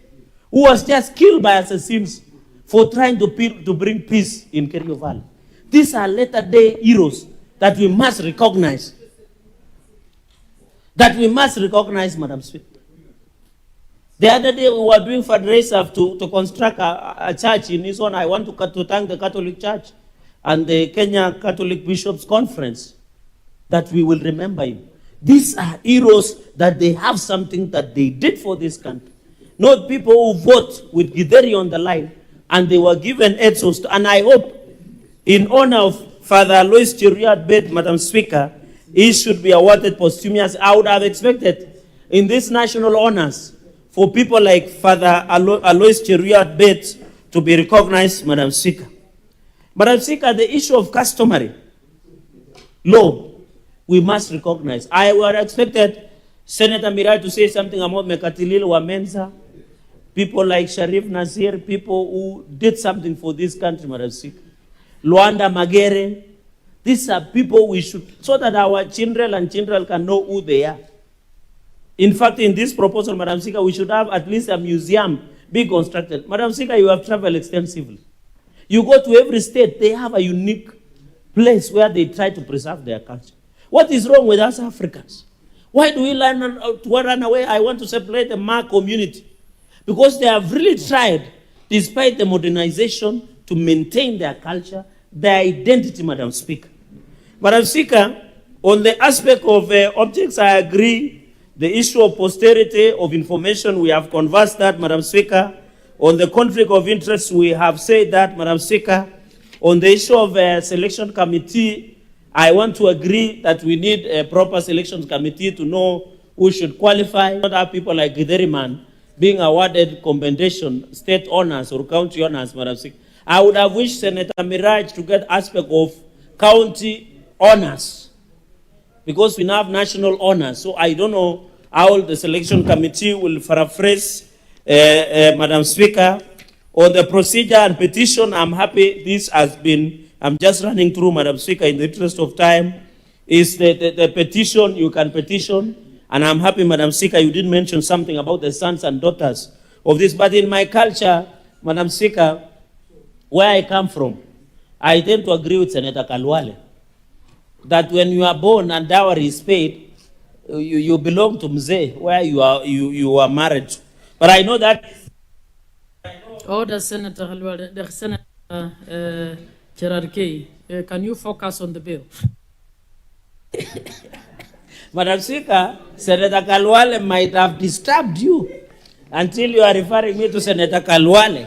who was just killed by assassins for trying to bring peace in Kerio Valley. These are latter-day heroes that we must recognize. Madam Speaker. The other day we were doing fundraiser to construct a church in his honor. I want to thank the Catholic Church and the Kenya Catholic Bishops Conference that we will remember him. These are heroes that they have something that they did for this country. Not people who vote with Githeri on the line and they were given heads. And I hope, in honor of Father Alois Cheruiyot Bet, Madam Speaker, he should be awarded posthumous. I would have expected in these national honors for people like Father Alois Cheruiyot Bet to be recognized, Madam Speaker. Madam Speaker, the issue of customary law, we must recognize. I would have expected Senator Mirai to say something about Mekatilil Wamenza, people like Sharif Nasir, people who did something for this country, Madam Speaker. Luanda Magere, these are people we should, so that our children can know who they are. In fact, in this proposal, Madam Speaker, we should have at least a museum be constructed. Madam Speaker, you have traveled extensively. You go to every state, they have a unique place where they try to preserve their culture. What is wrong with us Africans? Why do we run away? I want to separate the Ma community. Because they have really tried, despite the modernization, to maintain their culture, their identity, Madam Speaker. Madam Speaker, on the aspect of objects, I agree. The issue of posterity of information, we have conversed that, Madam Speaker. On the conflict of interest, we have said that, Madam Speaker. On the issue of selection committee, I want to agree that we need a proper selection committee to know who should qualify. Not have people like Gideriman being awarded commendation, state honors or county honors, Madam Speaker. I would have wished Senator Miraj to get aspect of county honors, because we now have national honors. So I don't know how the selection committee will paraphrase, Madam Speaker. On the procedure and petition, I'm happy this has been, I'm just running through, Madam Speaker, in the interest of time, is the petition, you can petition, and I'm happy, Madam Speaker, you did mention something about the sons and daughters of this, but in my culture, Madam Speaker, where I come from, I tend to agree with Senator Kalwale, that when you are born and dowry is paid, you belong to Mzee, where you are married to. But I know that. Order, Senator Halwale, the Senator Gerard K. Can you focus on the bill? Madam Speaker, Senator Kalwale might have disturbed you until you are referring me to Senator Kalwale.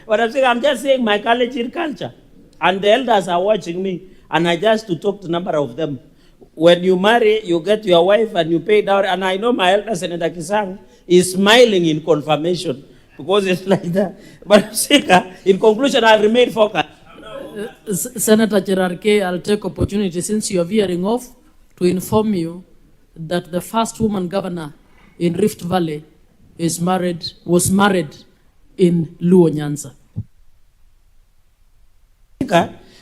Madam Speaker, I'm just saying my college in culture. And the elders are watching me, and I just to talk to a number of them. When you marry, you get your wife and you pay dowry. And I know my elder, Senator Kisang, is smiling in confirmation because it's like that. But Speaker, in conclusion, I'll remain focused. Senator Gerard K., I'll take opportunity since you're veering off to inform you that the first woman governor in Rift Valley was married in Luo Nyanza.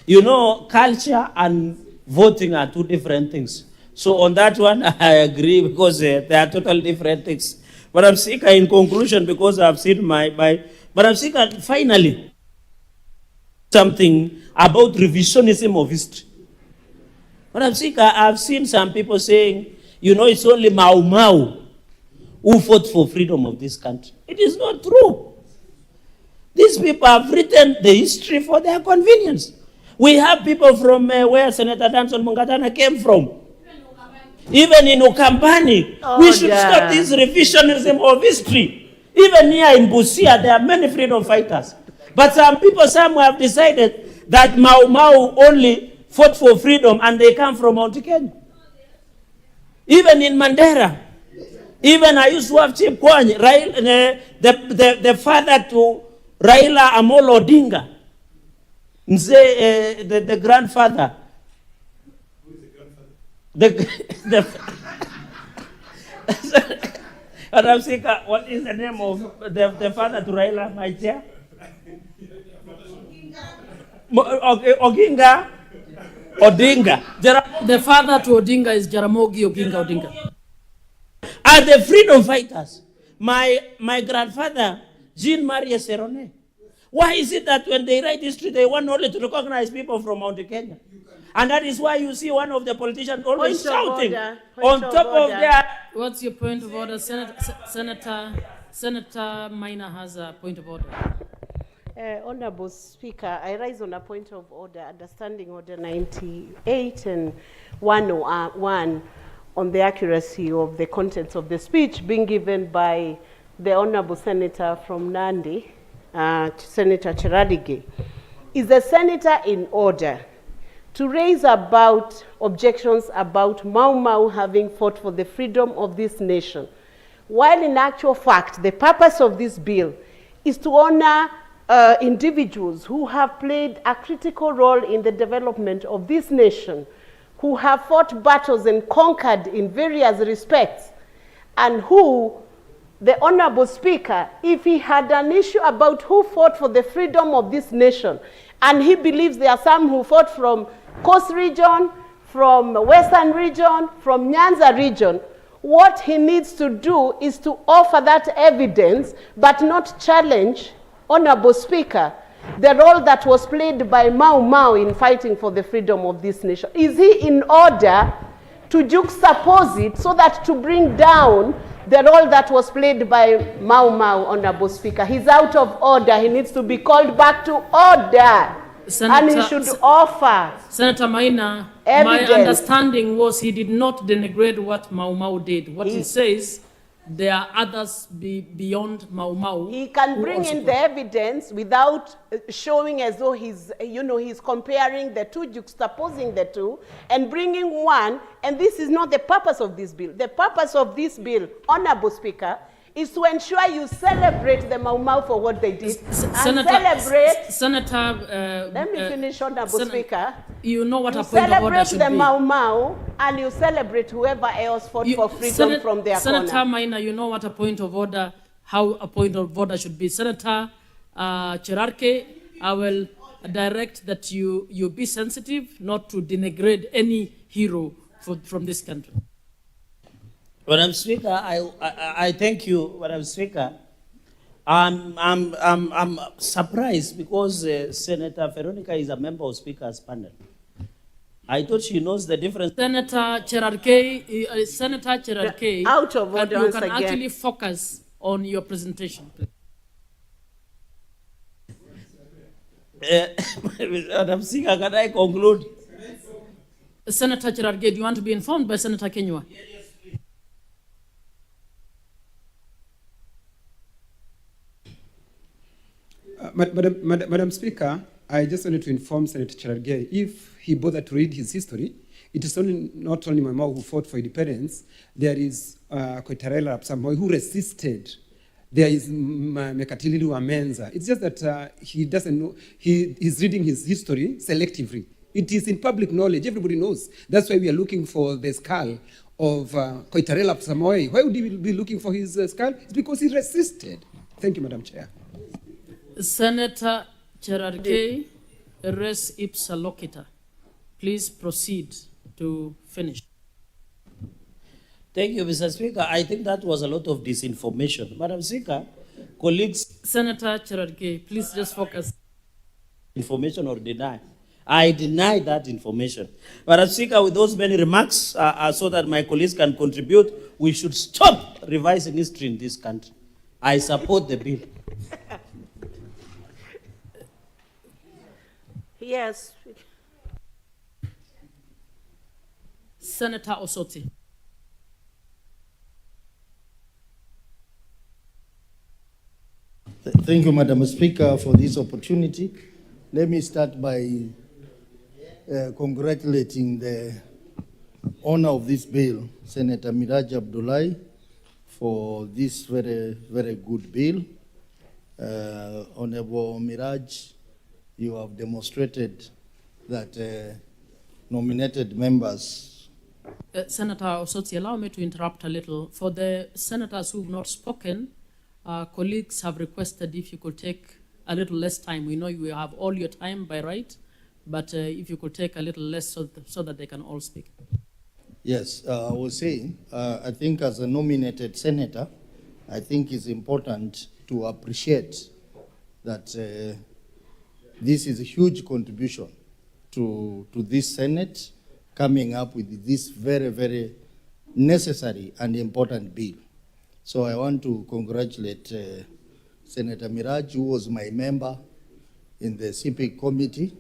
You know, culture and voting are two different things. So on that one, I agree because they are totally different things. But I'm Speaker, in conclusion, because I've seen but I'm Speaker, finally, something about revisionism of history. But I'm Speaker, I've seen some people saying, you know, it's only Mau Mau who fought for freedom of this country. It is not true. These people have written the history for their convenience. We have people from where Senator Danson Mungatana came from. Even in Ukambani, we should stop this revisionism of history. Even here in Busia, there are many freedom fighters. But some have decided that Mau Mau only fought for freedom and they come from Mount Kenya. Even in Mandera, even I used to have Chief Kwany, the father to Raila Amolo Odinga. The grandfather. Who is the grandfather? Madam Speaker, what is the name of the father to Raila, my chair? Oginga? Odinga. The father to Odinga is Jaramogi Oginga Odinga. Are the freedom fighters. My grandfather, Jean Marie Serone. Why is it that when they write history, they want only to recognize people from Mount Kenya? And that is why you see one of the politicians always shouting on top of their... What's your point of order? Senator Maina has a point of order. Honorable Speaker, I rise on a point of order, understanding Order 98 and 101 on the accuracy of the contents of the speech being given by the Honorable Senator from Nandi, Senator Cheradige. Is the Senator in order to raise about objections about Mau Mau having fought for the freedom of this nation, while in actual fact, the purpose of this bill is to honor individuals who have played a critical role in the development of this nation, who have fought battles and conquered in various respects, and who, the Honorable Speaker, if he had an issue about who fought for the freedom of this nation, and he believes there are some who fought from Coast region, from Western region, from Nyanza region, what he needs to do is to offer that evidence, but not challenge, Honorable Speaker, the role that was played by Mau Mau in fighting for the freedom of this nation. Is he in order to juxtapose it so that to bring down the role that was played by Mau Mau, Honorable Speaker? He's out of order. He needs to be called back to order. And he should offer Senator Maina, evidence. My understanding was he did not denigrate what Mau Mau did. What he says, there are others beyond Mau Mau. He can bring in the evidence without showing as though he's, he's comparing the two, juxtaposing the two, and bringing one. And this is not the purpose of this bill. The purpose of this bill, Honorable Speaker, is to ensure you celebrate the Mau Mau for what they did. Let me finish, Honorable Speaker. You know what you a point of order should celebrate the be. Mau Mau, and you celebrate whoever else fought for freedom from their Senator corner. Maina, you know what a point of order, how a point of order should be. Senator Cherarke, I will direct that you be sensitive not to denigrate any hero from this country. Madam Speaker, I thank you, Madam Speaker. I'm surprised because Senator Veronica is a member of Speaker's panel. I thought she knows the difference. Senator Cherarke, Out of order you can again. actually focus on your presentation. Madam Speaker, can I conclude? Senator Cherarke, do you want to be informed by Senator Kenywa? Madam Speaker, I just wanted to inform Senator Cherargei, if he bothered to read his history, it is not only Mau Mau who fought for independence, there is Koitarela Rapsamoi who resisted. There is Mekatili Amenza. It's just that he doesn't know, he is reading his history selectively. It is in public knowledge, everybody knows. That's why we are looking for the skull of Koitarela Rapsamoi. Why would he be looking for his skull? It's because he resisted. Thank you, Madam Chair. Senator Cherarke, res ipsa locita. Please proceed to finish. Thank you, Mr. Speaker. I think that was a lot of disinformation. Madam Speaker, colleagues... Senator Cherarke, please just focus. Information or deny. I deny that information. Madam Speaker, with those many remarks, so that my colleagues can contribute, we should stop revising history in this country. I support the bill. Yes. Senator Osoti. Thank you, Madam Speaker, for this opportunity. Let me start by congratulating the owner of this bill, Senator Miraj Abdullahi, for this very, very good bill. Honorable Miraj, you have demonstrated that nominated members. Senator Osoti, allow me to interrupt a little. For the senators who have not spoken, colleagues have requested if you could take a little less time. We know you have all your time by right, but if you could take a little less so that they can all speak. Yes, I was saying, I think as a nominated senator, I think it's important to appreciate that this is a huge contribution to this Senate coming up with this very, very necessary and important bill. So I want to congratulate Senator Miraj, who was my member in the CPIC committee,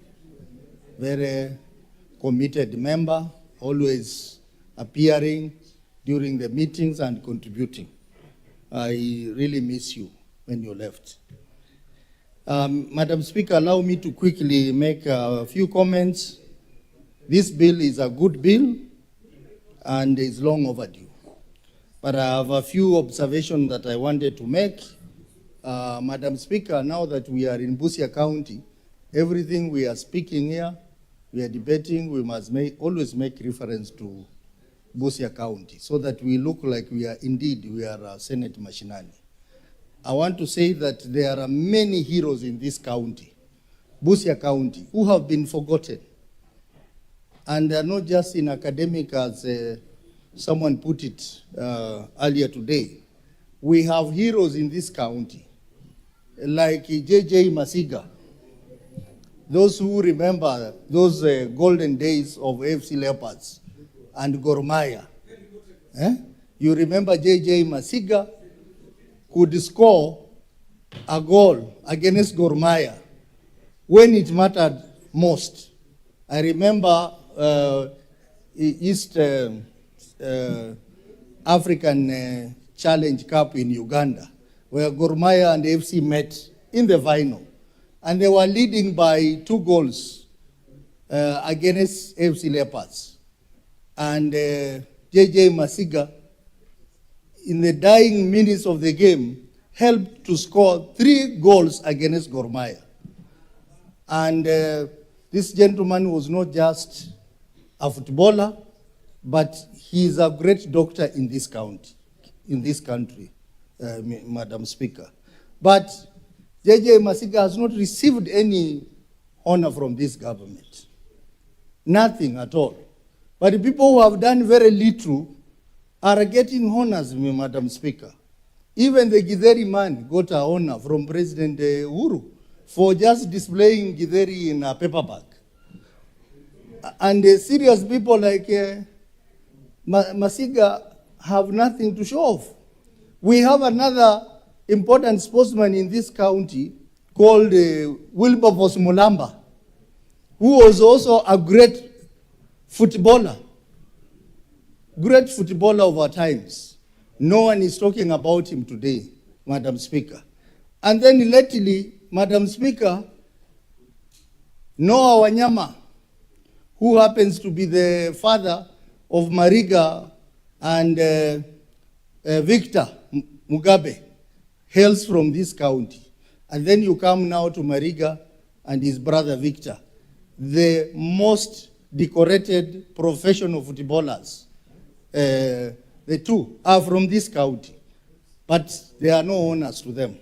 very committed member, always appearing during the meetings and contributing. I really miss you when you left. Madam Speaker, allow me to quickly make a few comments This bill is a good bill and is long overdue. But I have a few observations that I wanted to make. Madam Speaker, now that we are in Busia County, everything we are speaking here, we are debating, we must always make reference to Busia County so that we look like we are Senate Mashinani. I want to say that there are many heroes in this county, Busia County, who have been forgotten. And they are not just in academic, as someone put it earlier today. We have heroes in this county, like J.J. Masiga. Those who remember those golden days of AFC Leopards and Gor Mahia. You remember J.J. Masiga could score a goal against Gor Mahia when it mattered most. I remember East African Challenge Cup in Uganda, where Gor Mahia and AFC met in the final. And they were leading by 2 goals against AFC Leopards. And J.J. Masiga, in the dying minutes of the game, helped to score 3 goals against Gor Mahia. And this gentleman was not just a footballer, but he is a great doctor in this county, in this country, Madam Speaker. But J.J. Masiga has not received any honor from this government. Nothing at all. But the people who have done very little are getting honors, Madam Speaker. Even the Githeri man got an honor from President Uhuru for just displaying Githeri in a paper bag. And serious people like Masiga have nothing to show off. We have another important sportsman in this county called Wilberforce Mulamba, who was also a great footballer of our times. No one is talking about him today, Madam Speaker. And then lately, Madam Speaker, Noah Wanyama, who happens to be the father of Mariga and Victor Mugabe, hails from this county. And then you come now to Mariga and his brother Victor, the most decorated professional footballers. The two are from this county, but there are no honors to them.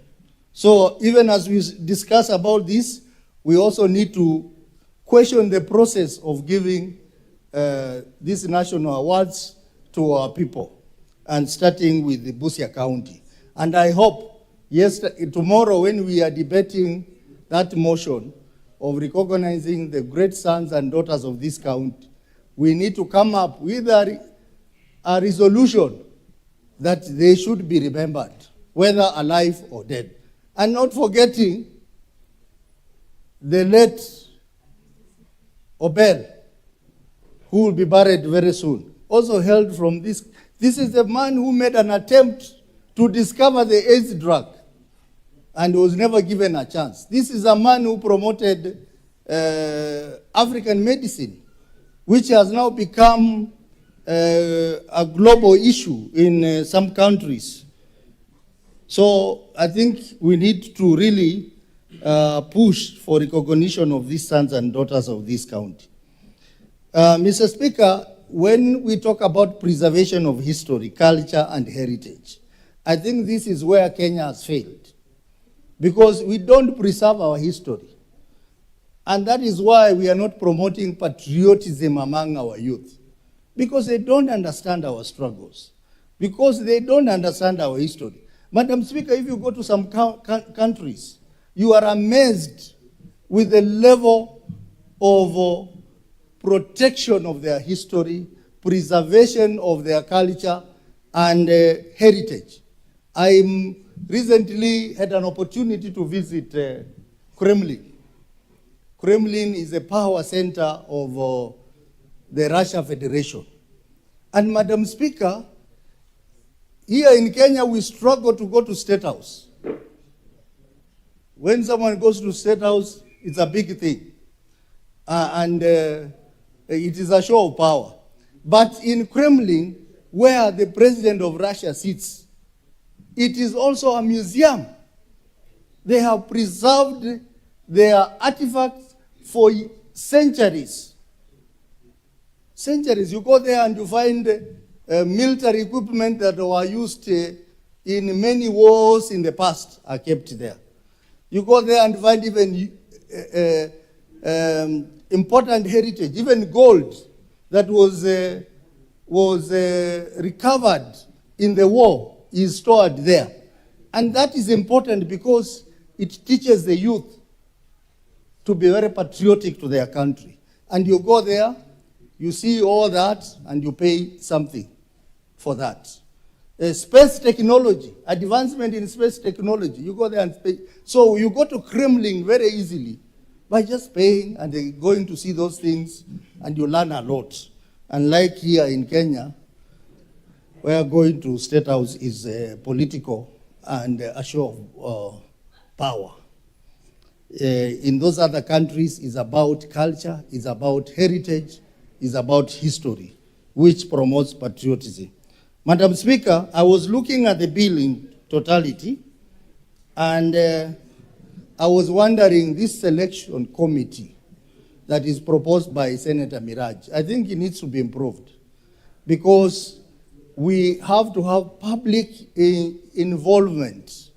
So even as we discuss about this, we also need to question the process of giving these national awards to our people, and starting with the Busia County. And I hope tomorrow when we are debating that motion of recognizing the great sons and daughters of this county, we need to come up with a resolution that they should be remembered, whether alive or dead. And not forgetting the late Obel, who will be buried very soon, also held from this. This is the man who made an attempt to discover the AIDS drug and was never given a chance. This is a man who promoted African medicine, which has now become a global issue in some countries. So I think we need to really push for recognition of these sons and daughters of this county. Mr. Speaker, when we talk about preservation of history, culture, and heritage, I think this is where Kenya has failed, because we don't preserve our history. And that is why we are not promoting patriotism among our youth, because they don't understand our struggles, because they don't understand our history. Madam Speaker, if you go to some countries, you are amazed with the level of protection of their history, preservation of their culture, and heritage. I recently had an opportunity to visit Kremlin. Kremlin is a power center of the Russia Federation. And Madam Speaker, here in Kenya, we struggle to go to State House. When someone goes to State House, it's a big thing. And It is a show of power. But in Kremlin, where the president of Russia sits, it is also a museum. They have preserved their artifacts for centuries. Centuries. You go there and you find military equipment that were used in many wars in the past are kept there. You go there and find even important heritage, even gold that was recovered in the war is stored there. And that is important because it teaches the youth to be very patriotic to their country. And you go there, you see all that, and you pay something for that. Space technology, advancement in space technology, you go there and pay. So you go to Kremlin very easily by just paying and going to see those things, and you learn a lot. And like here in Kenya, where going to State House is political and a show of power. In those other countries, it's about culture, it's about heritage, it's about history, which promotes patriotism. Madam Speaker, I was looking at the bill in totality, and I was wondering, this selection committee that is proposed by Senator Miraj, I think it needs to be improved, because we have to have public involvement,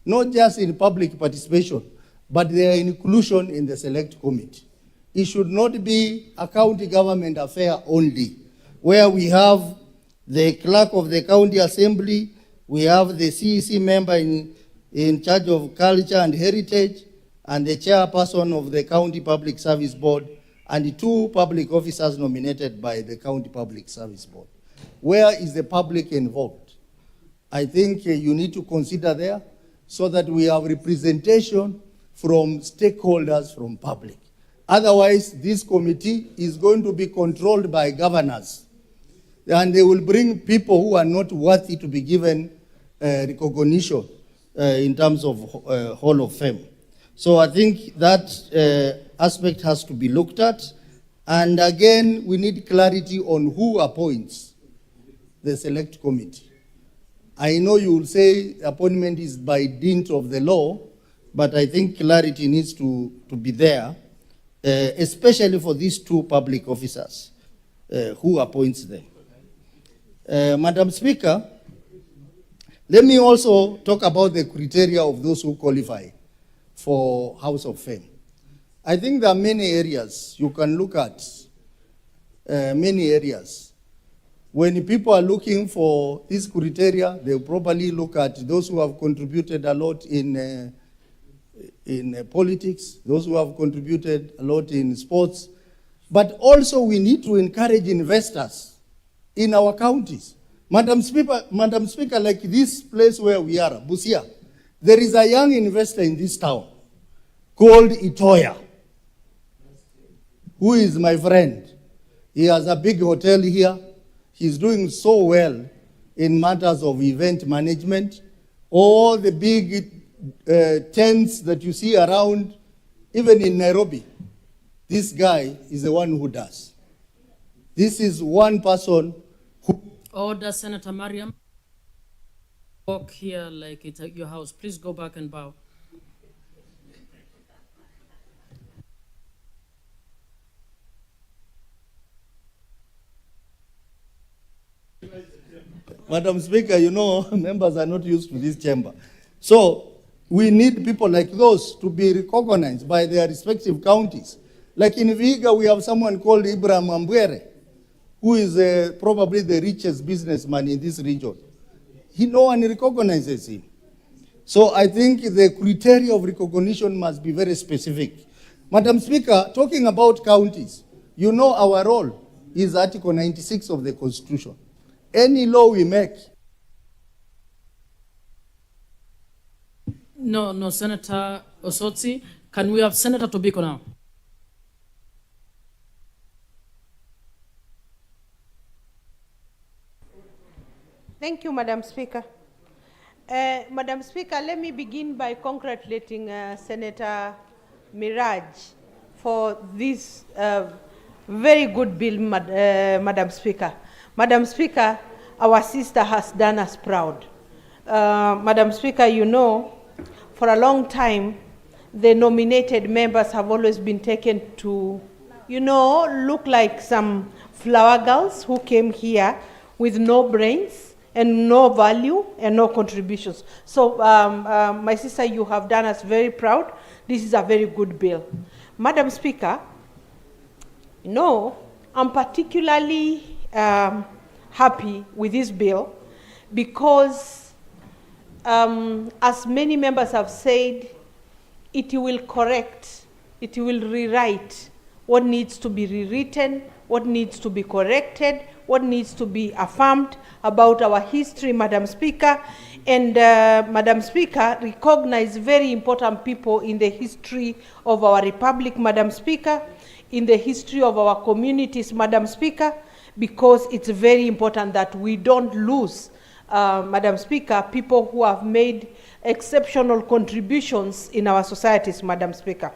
not just in public participation, but their inclusion in the select committee. It should not be a county government affair only, where we have the clerk of the county assembly, we have the CEC member in charge of culture and heritage, and the chairperson of the county public service board, and 2 public officers nominated by the county public service board. Where is the public involved? I think you need to consider there so that we have representation from stakeholders, from public. Otherwise, this committee is going to be controlled by governors, and they will bring people who are not worthy to be given recognition in terms of Hall of Fame. So I think that aspect has to be looked at. And again, we need clarity on who appoints the select committee. I know you will say appointment is by dint of the law, but I think clarity needs to be there, especially for these 2 public officers, who appoints them. Madam Speaker, let me also talk about the criteria of those who qualify for House of Fame. I think there are many areas you can look at, many areas. When people are looking for this criteria, they probably look at those who have contributed a lot in politics, those who have contributed a lot in sports, but also we need to encourage investors in our counties. Madam Speaker, like this place where we are, Busia, there is a young investor in this town called Itoya, who is my friend. He has a big hotel here. He's doing so well in matters of event management. All the big tents that you see around, even in Nairobi, this guy is the one who does. This is one person who... Order, Senator Mariam. Walk here like it's at your house. Please go back and bow. Madam Speaker, you know, members are not used to this chamber. So we need people like those to be recognized by their respective counties. Like in Vihiga, we have someone called Ibrahim Ambwere, who is probably the richest businessman in this region. No one recognizes him. So I think the criteria of recognition must be very specific. Madam Speaker, talking about counties, you know our role is Article 96 of the Constitution. Any law we make. No, Senator Osotsi. Can we have Senator Tobiko now? Thank you, Madam Speaker. Madam Speaker, let me begin by congratulating Senator Miraj for this Very good bill, Madam Speaker. Madam Speaker, our sister has done us proud. Madam Speaker, you know, for a long time, the nominated members have always been taken to, you know, look like some flower girls who came here with no brains and no value and no contributions. So, my sister, you have done us very proud. This is a very good bill. Madam Speaker, you know, I'm particularly happy with this bill because, as many members have said, it will correct, it will rewrite what needs to be rewritten, what needs to be corrected, what needs to be affirmed about our history, Madam Speaker. And Madam Speaker, recognize very important people in the history of our republic, Madam Speaker, in the history of our communities, Madam Speaker, because it's very important that we don't lose, Madam Speaker, people who have made exceptional contributions in our societies, Madam Speaker.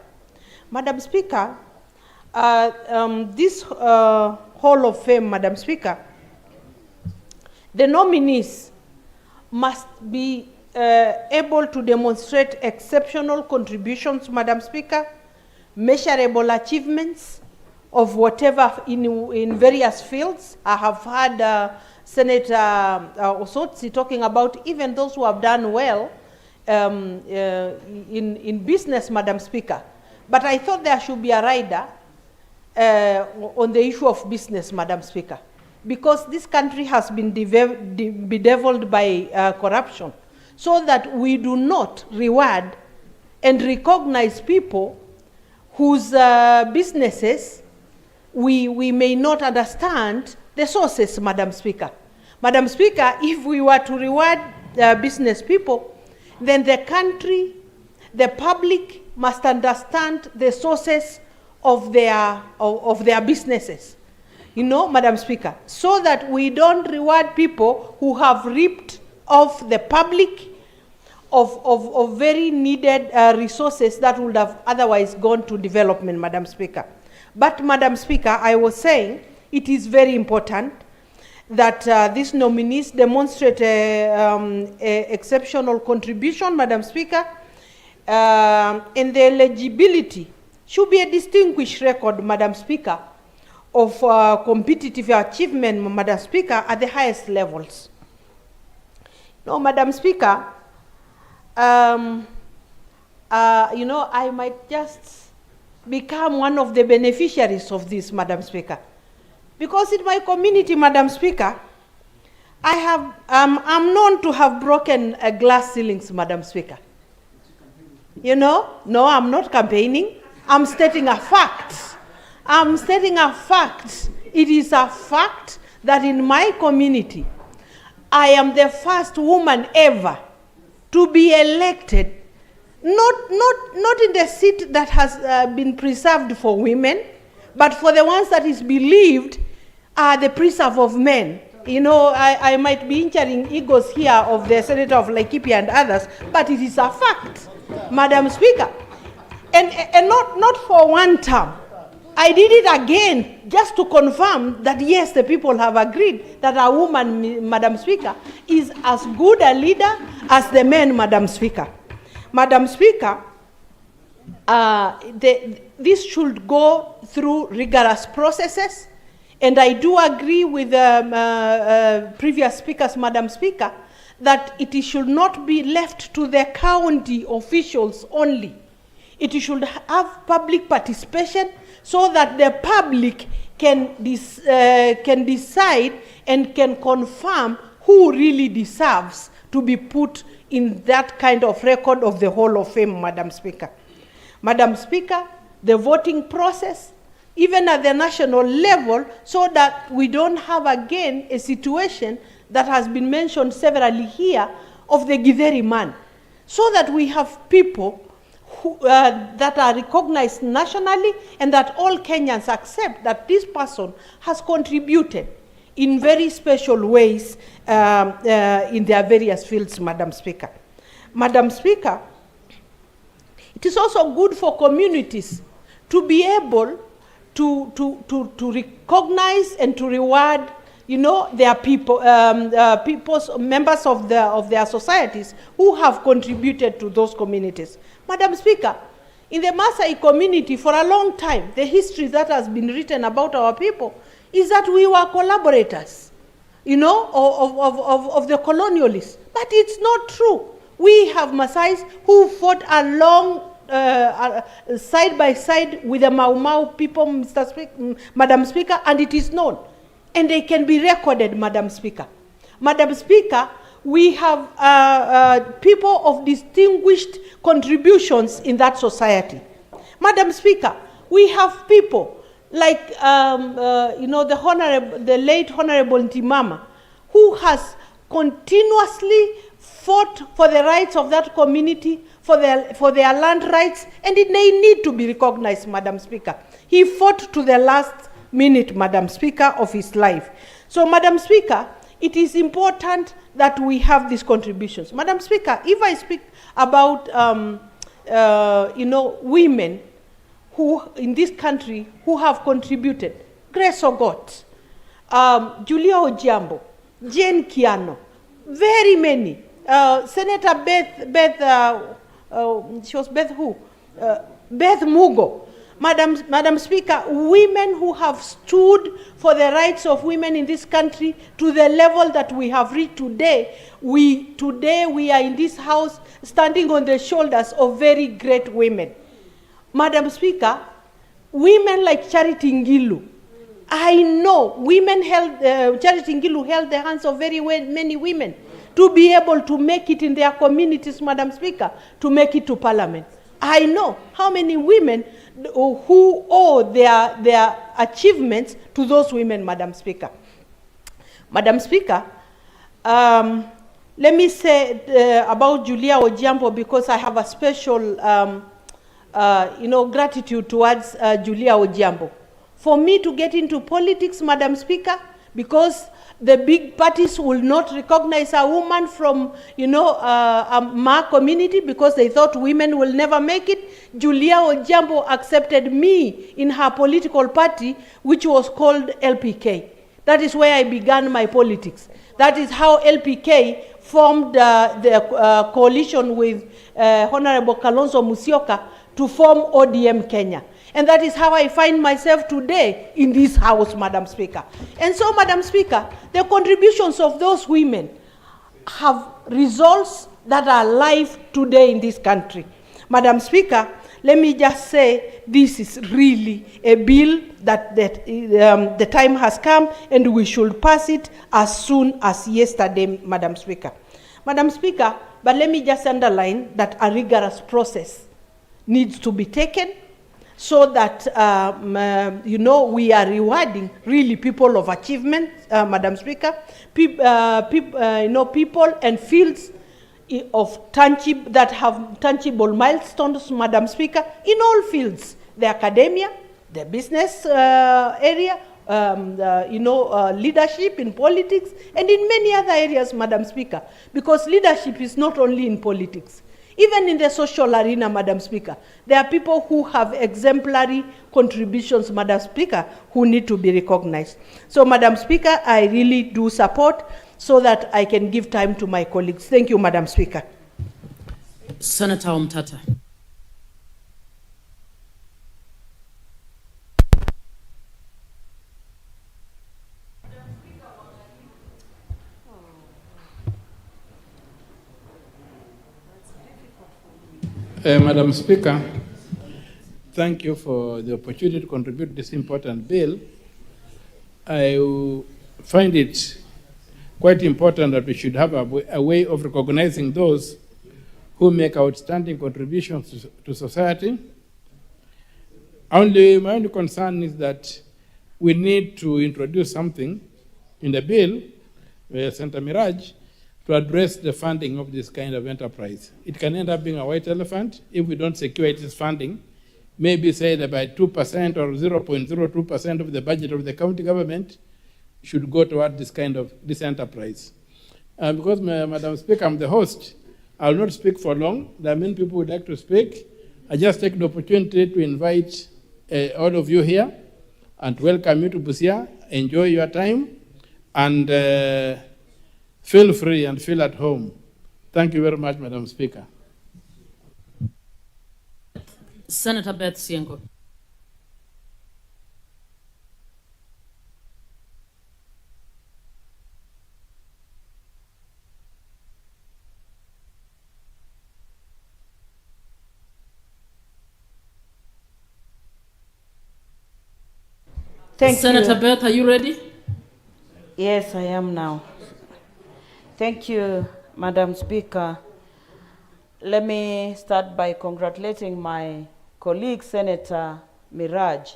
Madam Speaker, this Hall of Fame, Madam Speaker, the nominees must be able to demonstrate exceptional contributions, Madam Speaker, measurable achievements of whatever in various fields. I have heard Senator Osotsi talking about even those who have done well in business, Madam Speaker. But I thought there should be a rider on the issue of business, Madam Speaker, because this country has been bedeviled by corruption, so that we do not reward and recognize people whose businesses we may not understand the sources, Madam Speaker. Madam Speaker, if we were to reward business people, then the country, the public must understand the sources of their businesses. You know, Madam Speaker, so that we don't reward people who have ripped off the public of very needed resources that would have otherwise gone to development, Madam Speaker. But, Madam Speaker, I was saying it is very important that these nominees demonstrate exceptional contribution, Madam Speaker, and the eligibility should be a distinguished record, Madam Speaker, of competitive achievement, Madam Speaker, at the highest levels. No, Madam Speaker, you know, I might just become one of the beneficiaries of this, Madam Speaker. Because in my community, Madam Speaker, I'm known to have broken glass ceilings, Madam Speaker. You know, no, I'm not campaigning. I'm stating a fact. I'm stating a fact. It is a fact that in my community, I am the first woman ever to be elected, not in the seat that has been preserved for women, but for the ones that is believed are the preserve of men. You know, I might be injuring egos here of the Senator of Laikipia and others, but it is a fact, Madam Speaker. And not for one term. I did it again just to confirm that yes, the people have agreed that a woman, Madam Speaker, is as good a leader as the men, Madam Speaker. Madam Speaker, this should go through rigorous processes, and I do agree with previous speakers, Madam Speaker, that it should not be left to the county officials only. It should have public participation so that the public can decide and can confirm who really deserves to be put in that kind of record of the Hall of Fame, Madam Speaker. Madam Speaker, the voting process, even at the national level, so that we don't have again a situation that has been mentioned severally here of the Githeri man, so that we have people who, that are recognized nationally and that all Kenyans accept that this person has contributed in very special ways in their various fields, Madam Speaker. Madam Speaker, it is also good for communities to be able to recognize and to reward, their people, members of their societies who have contributed to those communities. Madam Speaker, in the Maasai community for a long time, the history that has been written about our people is that we were collaborators, of the colonialists. But it's not true. We have Maasais who fought along side by side with the Mau Mau people, Madam Speaker, and it is known. And they can be recorded, Madam Speaker. Madam Speaker, we have people of distinguished contributions in that society. Madam Speaker, we have people like, the late Honorable Ntimama, who has continuously fought for the rights of that community, for their land rights, and they need to be recognized, Madam Speaker. He fought to the last minute, Madam Speaker, of his life. So, Madam Speaker, it is important that we have these contributions. Madam Speaker, if I speak about, women who, in this country, who have contributed, Grace Ogot, Julia Ojiambo, Jane Kiano, very many, Senator Beth Mugo. Madam Speaker, women who have stood for the rights of women in this country to the level that we have reached today. Today we are in this house standing on the shoulders of very great women. Madam Speaker, women like Charity Ngilu, I know women Charity Ngilu held the hands of very many women to be able to make it in their communities, Madam Speaker, to make it to Parliament. I know how many women who owe their achievements to those women, Madam Speaker. Madam Speaker, let me say about Julia Ojiambo, because I have a special, gratitude towards Julia Ojiambo. For me to get into politics, Madam Speaker, because the big parties will not recognize a woman from, a Ma community because they thought women will never make it. Julia Ojiambo accepted me in her political party, which was called LPK. That is where I began my politics. That is how LPK formed the coalition with Honorable Kalonzo Musyoka to form ODM Kenya. And that is how I find myself today in this house, Madam Speaker. And so, Madam Speaker, the contributions of those women have results that are alive today in this country. Madam Speaker, let me just say this is really a bill that the time has come and we should pass it as soon as yesterday, Madam Speaker. Madam Speaker, but let me just underline that a rigorous process needs to be taken so that, we are rewarding really people of achievement, Madam Speaker, people and fields of that have tangible milestones, Madam Speaker, in all fields, the academia, the business area, leadership in politics, and in many other areas, Madam Speaker, because leadership is not only in politics. Even in the social arena, Madam Speaker, there are people who have exemplary contributions, Madam Speaker, who need to be recognized. So, Madam Speaker, I really do support so that I can give time to my colleagues. Thank you, Madam Speaker. Senator Omtata. Madam Speaker, thank you for the opportunity to contribute this important bill. I find it quite important that we should have a way of recognizing those who make outstanding contributions to society. My only concern is that we need to introduce something in the bill, Senator Miraj, to address the funding of this kind of enterprise. It can end up being a white elephant if we don't secure its funding, maybe say that by 2% or 0.02% of the budget of the county government should go toward this enterprise. Because, Madam Speaker, I'm the host, I will not speak for long. There are many people who would like to speak. I just take the opportunity to invite all of you here and welcome you to Busia. Enjoy your time and feel free and feel at home. Thank you very much, Madam Speaker. Senator Beth Siengo. Thank Senator you. Beth, are you ready? Yes, I am now. Thank you, Madam Speaker. Let me start by congratulating my colleague, Senator Miraj.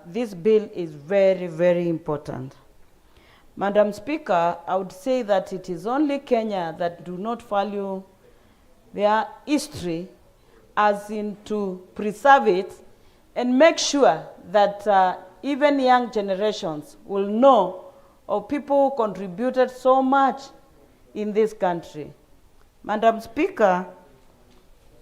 This bill is very, very important. Madam Speaker, I would say that it is only Kenya that do not value their history, as in to preserve it and make sure that even young generations will know of people who contributed so much in this country. Madam Speaker,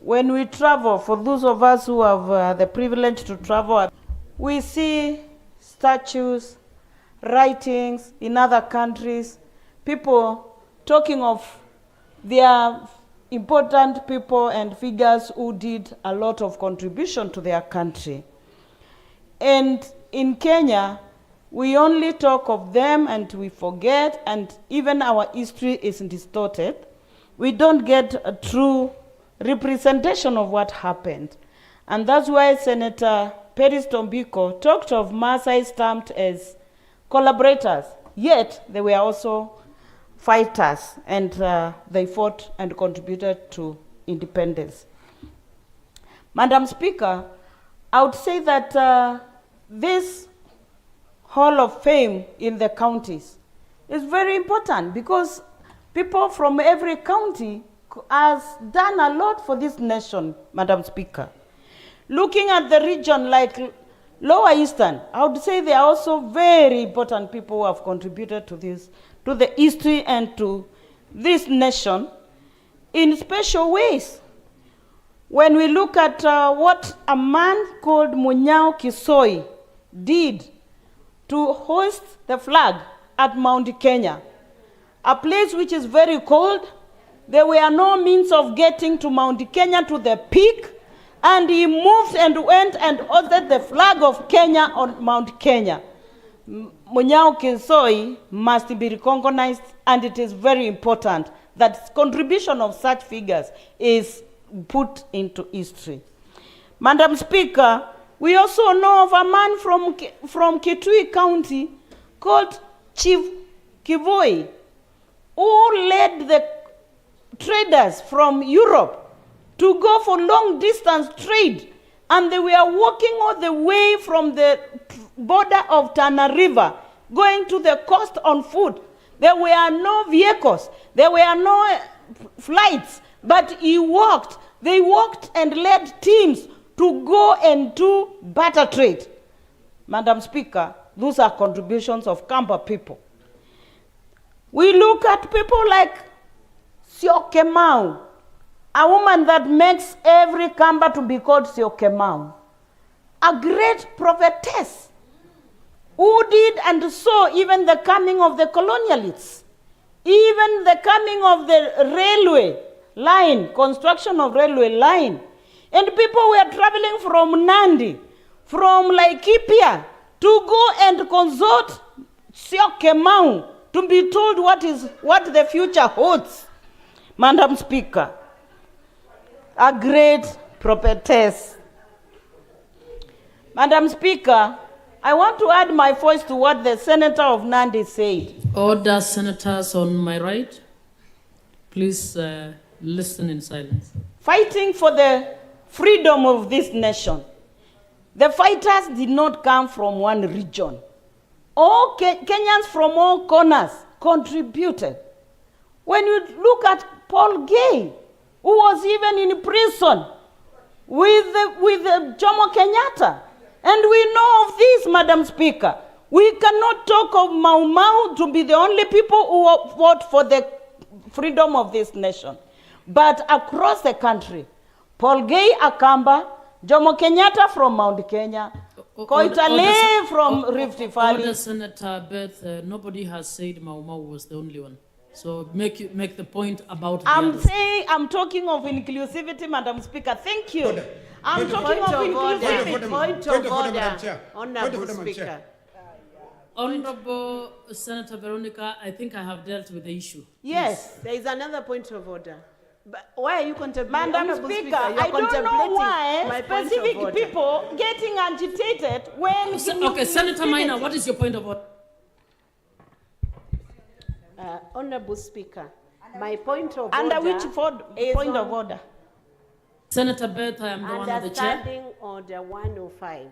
when we travel, for those of us who have the privilege to travel, we see statues, writings in other countries, people talking of their important people and figures who did a lot of contribution to their country. And in Kenya, we only talk of them and we forget, and even our history is distorted. We don't get a true representation of what happened. And that's why Senator Peris Tombiko talked of Maasai stamped as collaborators, yet they were also fighters, and they fought and contributed to independence. Madam Speaker, I would say that this Hall of Fame in the counties is very important, because people from every county has done a lot for this nation, Madam Speaker. Looking at the region like Lower Eastern, I would say they are also very important people who have contributed to this, to the history and to this nation in special ways. When we look at what a man called Munyao Kisoi did to hoist the flag at Mount Kenya, a place which is very cold, there were no means of getting to Mount Kenya to the peak, and he moved and went and hoisted the flag of Kenya on Mount Kenya. Munyao Kisoi must be recognized, and it is very important that contribution of such figures is put into history. Madam Speaker, we also know of a man from Kitui County called Chief Kivoi, who led the traders from Europe to go for long distance trade, and they were walking all the way from the border of Tana River, going to the coast on foot. There were no vehicles, there were no flights, but he walked. They walked and led teams to go and do barter trade. Madam Speaker, those are contributions of Kamba people. We look at people like Siokemau, a woman that makes every Kamba to be called Siokemau, a great prophetess who did and saw even the coming of the colonialists, even the coming of the railway line, construction of railway line. And people were traveling from Nandi, from Laikipia, to go and consult Siokemau to be told what the future holds. Madam Speaker, a great prophetess. Madam Speaker, I want to add my voice to what the Senator of Nandi said. Order, senators on my right. Please listen in silence. Fighting for the freedom of this nation. The fighters did not come from one region. All Kenyans from all corners contributed. When you look at Paul Gay, who was even in prison with Jomo Kenyatta, and we know of this, Madam Speaker. We cannot talk of Mau Mau to be the only people who fought for the freedom of this nation. But across the country, Paul Gay Akamba, Jomo Kenyatta from Mount Kenya, Koitale from Rift Valley. Order, Senator Beth, nobody has said Mau Mau was the only one. So make the point about the others. I'm talking of inclusivity, Madam Speaker. Thank you. I'm talking of inclusivity. Point of order, Honorable Speaker. Honorable Senator Veronica, I think I have dealt with the issue. Yes. There is another point of order. But why are you contemplating? Madam Honorable Speaker, Speaker, you're I don't know contemplating why my point of specific order. people getting agitated when... Okay, Senator Maina, what is your point of order? Honorable Speaker, my point of Under order which is point of on order? Senator Beth, I am the one of the chair. Understanding Order 105,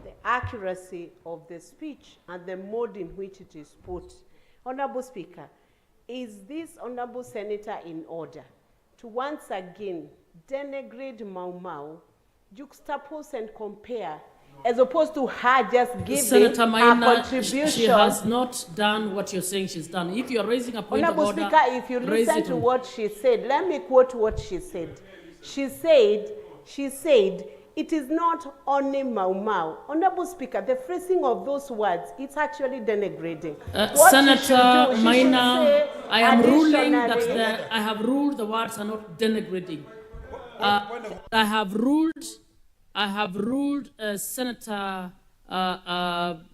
the accuracy of the speech and the mode in which it is put. Honorable Speaker, is this Honorable Senator in order to once again denigrate Mau Mau, juxtapose and compare, as opposed to her just giving Senator a Maina, contribution? she has not done what you're saying she's done. If you're raising a point Honorable of order, Speaker, if you raise listen it to on- what she said, let me quote what she said. She said, it is not only Mau Mau. Honorable Speaker, the phrasing of those words, it's actually denigrating. What she should Senator do, she should Maina, say, I am ruling that additionally- I have ruled the words are not denigrating. I have ruled Senator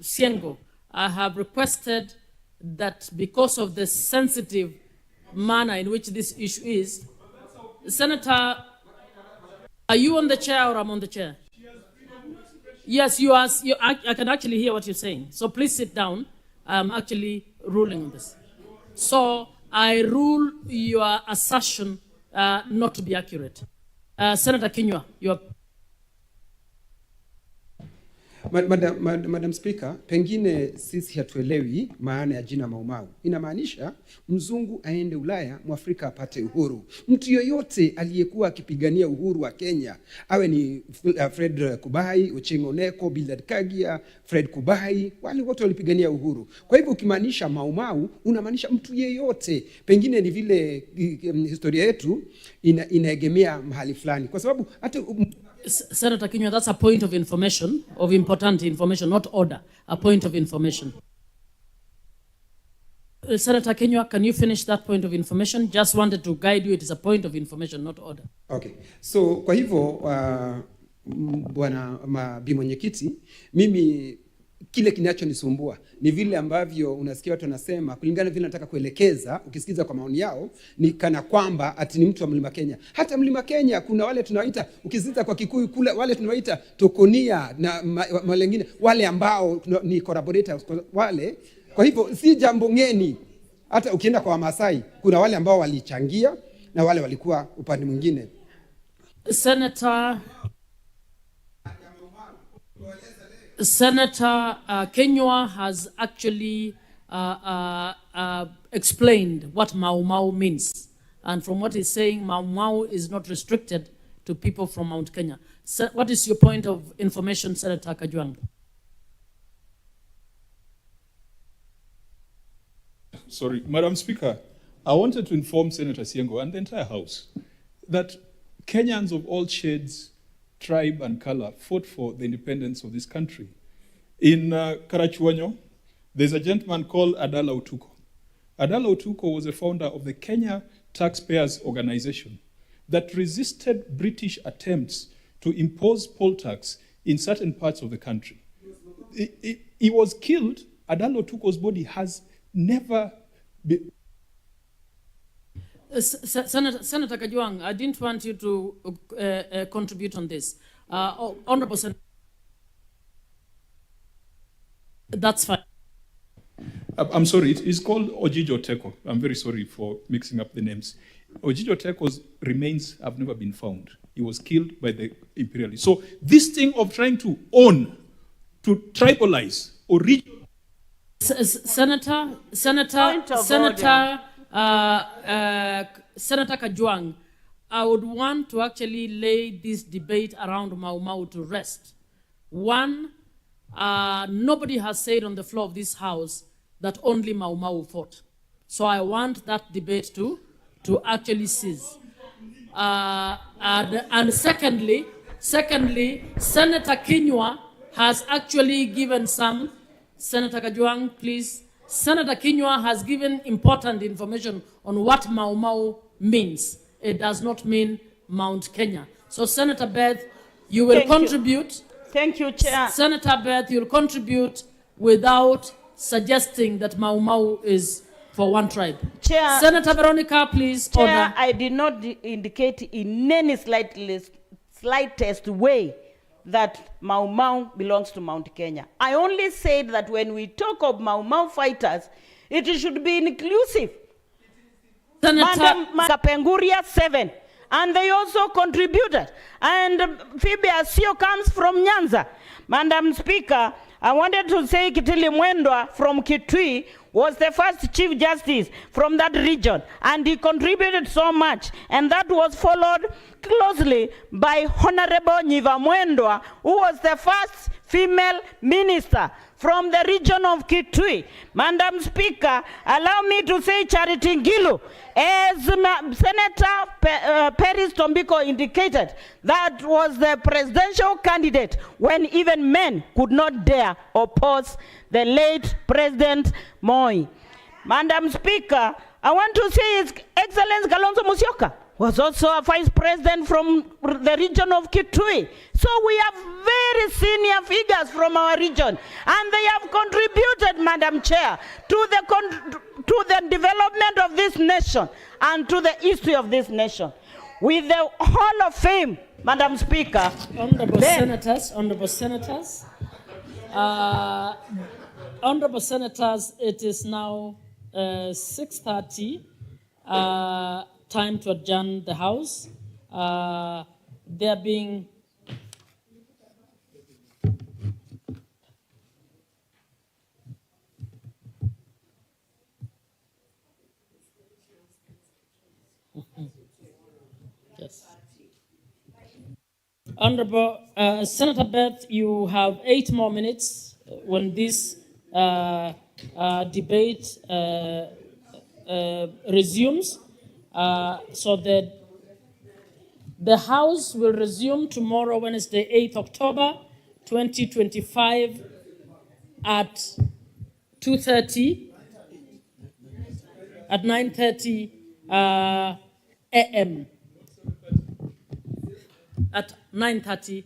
Siengo. I have requested that because of the sensitive manner in which this issue is, Senator, are you on the chair or I'm on the chair? Yes, you are. I can actually hear what you're saying. So please sit down. I'm actually ruling on this. So I rule your assertion not to be accurate. Senator Kinyua, you are. Madam Speaker, pengine sisi hatuelewi maana ya jina Mau Mau. Inamaanisha mzungu aende Ulaya, Mwafrika apate uhuru. Mtu yoyote aliyekuwa akipigania uhuru wa Kenya, awe ni Fred Kubai, Ochieng' Oneko, Bildad Kagia, Fred Kubai, wale wote walipigania uhuru. Kwa hivyo ukimaanisha Mau Mau, unamaanisha mtu yeyote. Pengine ni vile historia yetu inaegemea mahali fulani. Kwa sababu hata Senator Kinyua, that's a point of information, of important information, not order, a point of information. Senator Kinyua, can you finish that point of information? Just wanted to guide you, it is a point of information, not order. Okay. So kwa hivyo bwana Bi Mwenyekiti, mimi kile kinachonisumbua ni vile ambavyo unasikia watu wanasema kulingana vile nataka kuelekeza, ukisikiza kwa maoni yao ni kana kwamba ati ni mtu wa Mlima Kenya. Hata Mlima Kenya kuna wale tunawaita, ukisikiza kwa Kikuyu kule, wale tunawaita Tokonia na wengine wale ambao ni collaborators wale. Kwa hivyo si jambo ngeni. Hata ukienda kwa Wamasai kuna wale ambao walichangia na wale walikuwa upande mwingine. Senator Kinyua has actually explained what Mau Mau means. And from what he's saying, Mau Mau is not restricted to people from Mount Kenya. So what is your point of information, Senator Kajwang? Sorry, Madam Speaker, I wanted to inform Senator Siengo and the entire House that Kenyans of all shades, tribe and color fought for the independence of this country. In Karachuonyo, there's a gentleman called Adala Otuko. Adala Otuko was a founder of the Kenya Taxpayers Organization that resisted British attempts to impose poll tax in certain parts of the country. He was killed. Adala Otuko's body has never been... Senator Kajwang, I didn't want you to contribute on this. Honorable Senator, that's fine. I'm sorry, it's called Ojijo Teko. I'm very sorry for mixing up the names. Ojijo Teko's remains have never been found. He was killed by the imperialists. So this thing of trying to own, to tribalize, or Senator Kajwang, I would want to actually lay this debate around Mau Mau to rest. One, nobody has said on the floor of this House that only Mau Mau fought. So I want that debate to actually cease. And secondly, Senator Kinyua has actually given some. Senator Kajwang, please. Senator Kinyua has given important information on what Mau Mau means. It does not mean Mount Kenya. So Senator Beth, you will contribute. Thank you, Chair. Senator Beth, you'll contribute without suggesting that Mau Mau is for one tribe. Chair, Senator Veronica, please. Chair, Order. I did not indicate in any slightest way that Mau Mau belongs to Mount Kenya. I only said that when we talk of Mau Mau fighters, it should be inclusive. Senator Kapenguria 7, and they also contributed. And Phoebe Asio comes from Nyanza. Madam Speaker, I wanted to say Kitili Mwendwa from Kitui was the first Chief Justice from that region, and he contributed so much. And that was followed closely by Honorable Nyiva Mwendwa, who was the first female minister from the region of Kitui. Madam Speaker, allow me to say Charity Ngilu, as Senator Peris Tombiko indicated, that was the presidential candidate when even men could not dare oppose the late President Moi. Madam Speaker, I want to say His Excellency Kalonzo Musyoka was also a vice president from the region of Kitui. So we have very senior figures from our region, and they have contributed, Madam Chair, to the development of this nation and to the history of this nation. With the Hall of Fame, Madam Speaker. Honorable Senators, it is now 6:30. Time to adjourn the House. There being yes. Honorable Senator Beth, you have 8 more minutes when this debate resumes. So that the House will resume tomorrow, Wednesday, 8th October, 2025 at 2:30, at 9:30 a.m. At 9:30